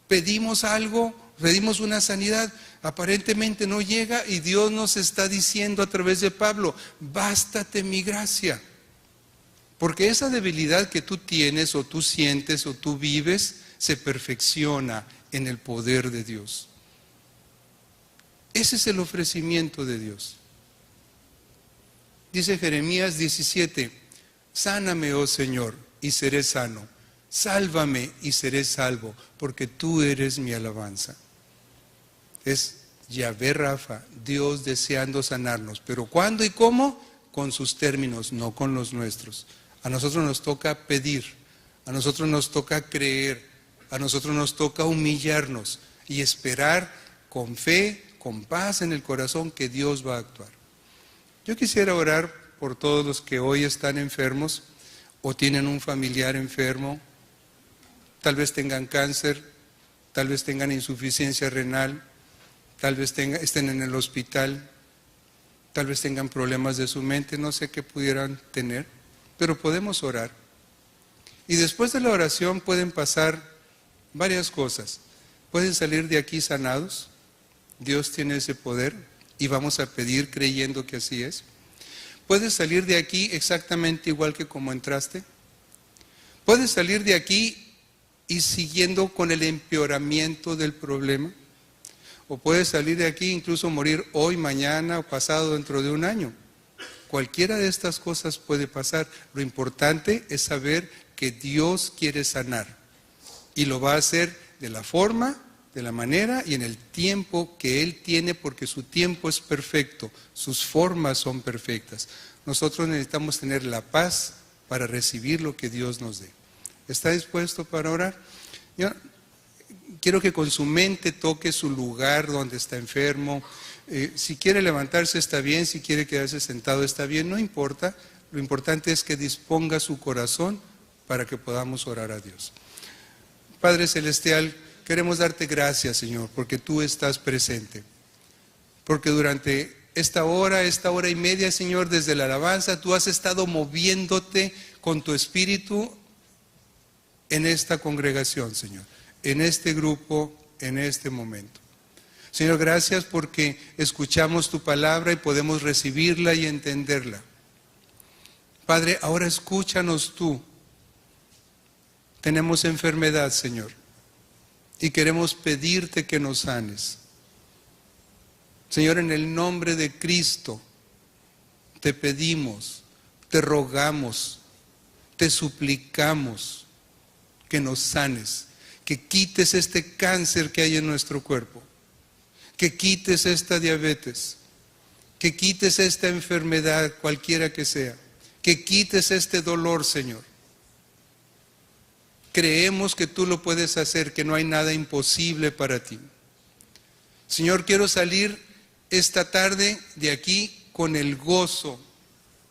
Speaker 3: pedimos algo, pedimos una sanidad, aparentemente no llega, y Dios nos está diciendo a través de Pablo: bástate mi gracia. Porque esa debilidad que tú tienes, o tú sientes, o tú vives, se perfecciona en el poder de Dios. Ese es el ofrecimiento de Dios. Dice Jeremías 17: sáname, oh Señor, y seré sano. Sálvame y seré salvo, porque tú eres mi alabanza. Es Yahvé Rafa, Dios deseando sanarnos. Pero ¿cuándo y cómo? Con sus términos, no con los nuestros. A nosotros nos toca pedir, a nosotros nos toca creer, a nosotros nos toca humillarnos y esperar con fe, con paz en el corazón, que Dios va a actuar. Yo quisiera orar por todos los que hoy están enfermos o tienen un familiar enfermo. Tal vez tengan cáncer, tal vez tengan insuficiencia renal, tal vez estén en el hospital, tal vez tengan problemas de su mente, no sé qué pudieran tener, pero podemos orar. Y después de la oración pueden pasar varias cosas. Pueden salir de aquí sanados, Dios tiene ese poder y vamos a pedir creyendo que así es. Puedes salir de aquí exactamente igual que como entraste. Puedes salir de aquí y siguiendo con el empeoramiento del problema. O puedes salir de aquí incluso morir hoy, mañana o pasado, dentro de 1 año. Cualquiera de estas cosas puede pasar. Lo importante es saber que Dios quiere sanar y lo va a hacer de la forma, de la manera y en el tiempo que Él tiene, porque su tiempo es perfecto, sus formas son perfectas. Nosotros necesitamos tener la paz para recibir lo que Dios nos dé. ¿Está dispuesto para orar? quiero que con su mente toque su lugar donde está enfermo. Si quiere levantarse está bien, si quiere quedarse sentado está bien, no importa. Lo importante es que disponga su corazón para que podamos orar a Dios. Padre Celestial, queremos darte gracias, Señor, porque tú estás presente. Porque durante esta hora y media, Señor, desde la alabanza, tú has estado moviéndote con tu espíritu en esta congregación, Señor, en este grupo, en este momento. Señor, gracias porque escuchamos tu palabra y podemos recibirla y entenderla. Padre, ahora escúchanos tú. Tenemos enfermedad, Señor, y queremos pedirte que nos sanes. Señor, en el nombre de Cristo, te pedimos, te rogamos, te suplicamos que nos sanes, que quites este cáncer que hay en nuestro cuerpo, que quites esta diabetes, que quites esta enfermedad, cualquiera que sea, que quites este dolor, Señor. Creemos que tú lo puedes hacer, que no hay nada imposible para ti. Señor, quiero salir esta tarde de aquí con el gozo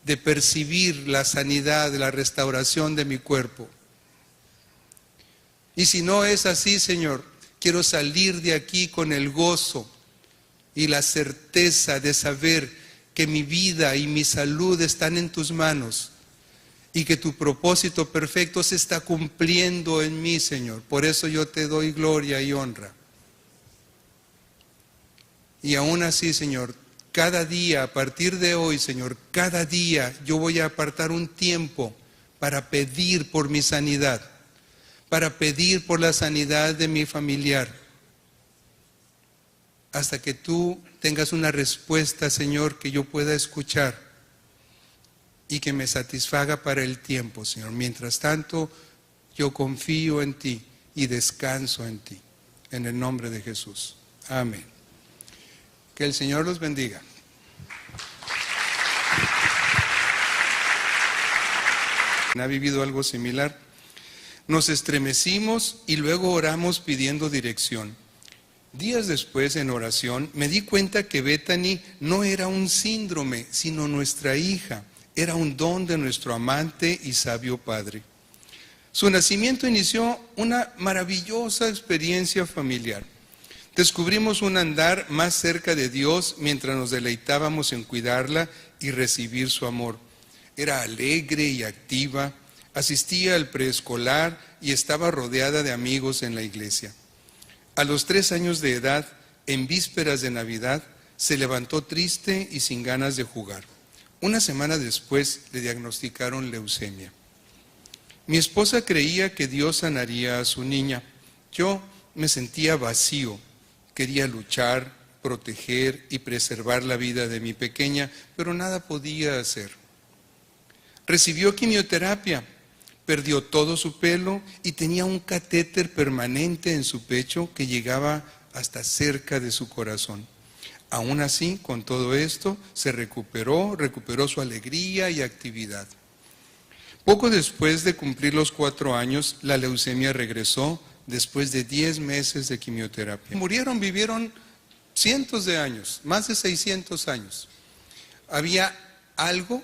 Speaker 3: de percibir la sanidad, la restauración de mi cuerpo. Y si no es así, Señor, quiero salir de aquí con el gozo y la certeza de saber que mi vida y mi salud están en tus manos y que tu propósito perfecto se está cumpliendo en mí, Señor. Por eso yo te doy gloria y honra. Y aún así, Señor, cada día, a partir de hoy, Señor, cada día yo voy a apartar un tiempo para pedir por mi sanidad, para pedir por la sanidad de mi familiar, hasta que tú tengas una respuesta, Señor, que yo pueda escuchar y que me satisfaga para el tiempo, Señor. Mientras tanto, yo confío en ti y descanso en ti, en el nombre de Jesús. Amén. Que el Señor los bendiga. ¿Ha vivido algo similar? Nos estremecimos y luego oramos pidiendo dirección. Días después, en oración, me di cuenta que Bethany no era un síndrome, sino nuestra hija. Era un don de nuestro amante y sabio Padre. Su nacimiento inició una maravillosa experiencia familiar. Descubrimos un andar más cerca de Dios mientras nos deleitábamos en cuidarla y recibir su amor. Era alegre y activa, asistía al preescolar y estaba rodeada de amigos en la iglesia. A los 3 años de edad, en vísperas de Navidad, se levantó triste y sin ganas de jugar. Una semana después le diagnosticaron leucemia. Mi esposa creía que Dios sanaría a su niña. Yo me sentía vacío. Quería luchar, proteger y preservar la vida de mi pequeña, pero nada podía hacer. Recibió quimioterapia, perdió todo su pelo y tenía un catéter permanente en su pecho que llegaba hasta cerca de su corazón. Aún así, con todo esto, se recuperó su alegría y actividad. Poco después de cumplir los 4 años, la leucemia regresó después de 10 meses de quimioterapia. Vivieron cientos de años, más de 600 años. Había algo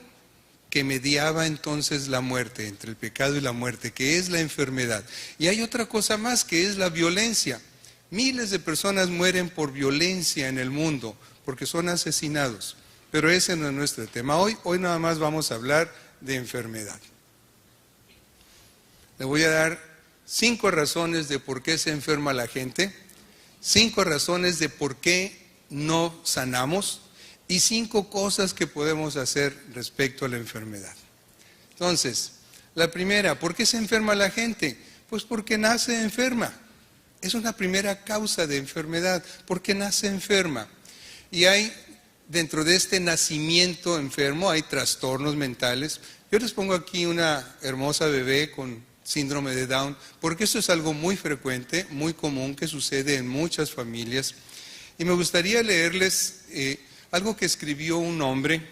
Speaker 3: que mediaba entonces la muerte, entre el pecado y la muerte, que es la enfermedad. Y hay otra cosa más, que es la violencia. Miles de personas mueren por violencia en el mundo, porque son asesinados. Pero ese no es nuestro tema. Hoy nada más vamos a hablar de enfermedad. Le voy a dar 5 razones de por qué se enferma la gente, 5 razones de por qué no sanamos y 5 cosas que podemos hacer respecto a la enfermedad. Entonces, la primera, ¿por qué se enferma la gente? Pues porque nace enferma. Es una primera causa de enfermedad, porque nace enferma. Y hay, dentro de este nacimiento enfermo, hay trastornos mentales. Yo les pongo aquí una hermosa bebé con síndrome de Down, porque esto es algo muy frecuente, muy común, que sucede en muchas familias. Y me gustaría leerles algo que escribió un hombre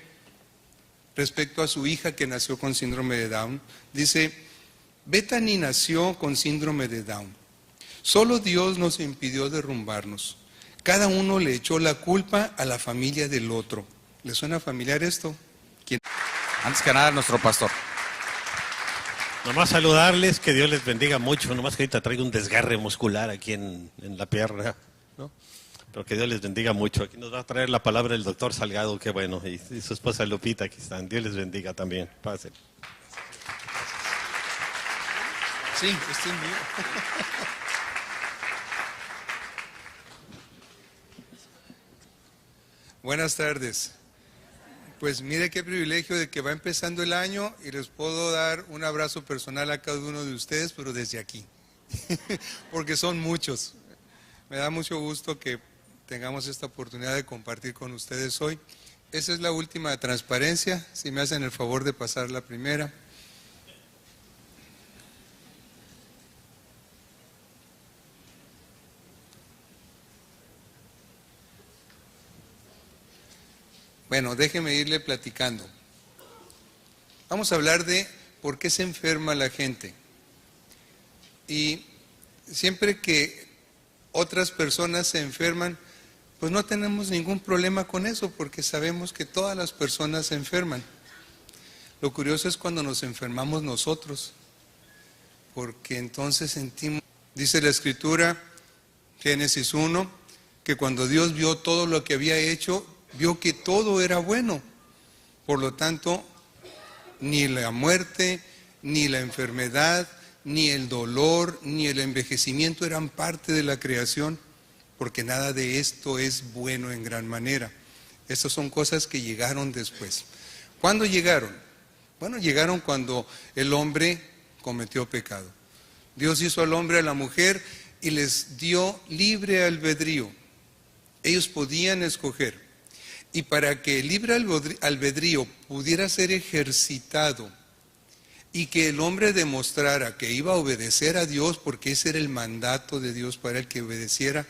Speaker 3: respecto a su hija que nació con síndrome de Down. Dice: Bethany nació con síndrome de Down. Solo Dios nos impidió derrumbarnos. Cada uno le echó la culpa a la familia del otro. ¿Le suena familiar esto? ¿Quién?
Speaker 1: Antes que nada, nuestro pastor.
Speaker 2: Nomás saludarles, que Dios les bendiga mucho. Nomás que ahorita traigo un desgarre muscular aquí en la pierna, ¿no? Pero que Dios les bendiga mucho. Aquí nos va a traer la palabra el doctor Salgado, qué bueno. Y su esposa Lupita, aquí están. Dios les bendiga también. Pasen.
Speaker 3: Sí, estoy mío. Buenas tardes. Pues mire qué privilegio de que va empezando el año y les puedo dar un abrazo personal a cada uno de ustedes, pero desde aquí, porque son muchos. Me da mucho gusto que tengamos esta oportunidad de compartir con ustedes hoy. Esa es la última transparencia, si me hacen el favor de pasar la primera. Bueno, déjeme irle platicando. Vamos a hablar de por qué se enferma la gente. Y siempre que otras personas se enferman, pues no tenemos ningún problema con eso, porque sabemos que todas las personas se enferman. Lo curioso es cuando nos enfermamos nosotros, porque entonces sentimos, dice la Escritura, Génesis 1, que cuando Dios vio todo lo que había hecho, vio que todo era bueno. Por lo tanto, ni la muerte, ni la enfermedad, ni el dolor, ni el envejecimiento eran parte de la creación, porque nada de esto es bueno en gran manera. Estas son cosas que llegaron después. ¿Cuándo llegaron? Bueno, llegaron cuando el hombre cometió pecado. Dios hizo al hombre y a la mujer y les dio libre albedrío. Ellos podían escoger. Y para que el libre albedrío pudiera ser ejercitado y que el hombre demostrara que iba a obedecer a Dios, porque ese era el mandato de Dios para el que obedeciera,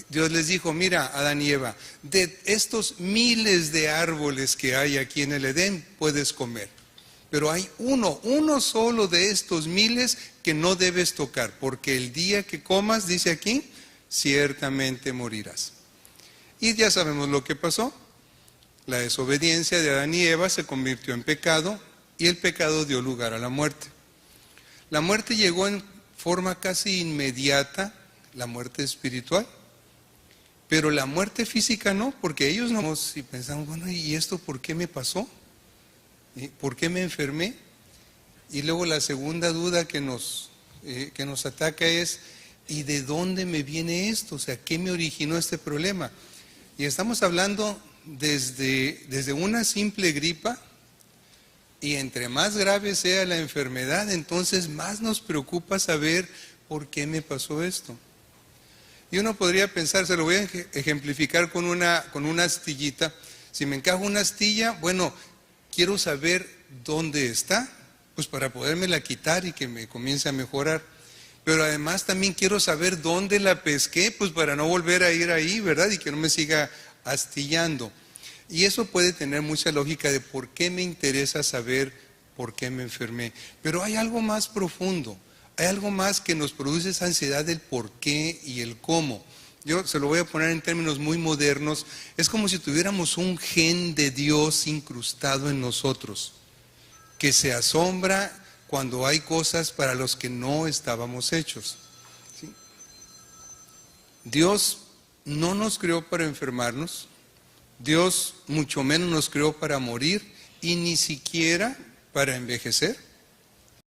Speaker 3: Dios les dijo, mira, Adán y Eva, de estos miles de árboles que hay aquí en el Edén puedes comer, pero hay uno solo de estos miles que no debes tocar, porque el día que comas, dice aquí, ciertamente morirás. Y ya sabemos lo que pasó. La desobediencia de Adán y Eva se convirtió en pecado y el pecado dio lugar a la muerte. La muerte llegó en forma casi inmediata, la muerte espiritual, pero la muerte física no, porque ellos no. Y pensamos, bueno, ¿y esto por qué me pasó? ¿Por qué me enfermé? Y luego la segunda duda que nos ataca es, ¿y de dónde me viene esto? O sea, ¿qué me originó este problema? Y estamos hablando desde una simple gripa, y entre más grave sea la enfermedad, entonces más nos preocupa saber por qué me pasó esto. Y uno podría pensar, se lo voy a ejemplificar con una astillita. Si me encajo una astilla, bueno, quiero saber dónde está, pues para podérmela quitar y que me comience a mejorar. Pero además también quiero saber dónde la pesqué, pues para no volver a ir ahí, ¿verdad? Y que no me siga astillando. Y eso puede tener mucha lógica de por qué me interesa saber por qué me enfermé. Pero hay algo más profundo, hay algo más que nos produce esa ansiedad del por qué y el cómo. Yo se lo voy a poner en términos muy modernos. Es como si tuviéramos un gen de Dios incrustado en nosotros, que se asombra cuando hay cosas para los que no estábamos hechos. ¿Sí? Dios no nos creó para enfermarnos, Dios mucho menos nos creó para morir y ni siquiera para envejecer.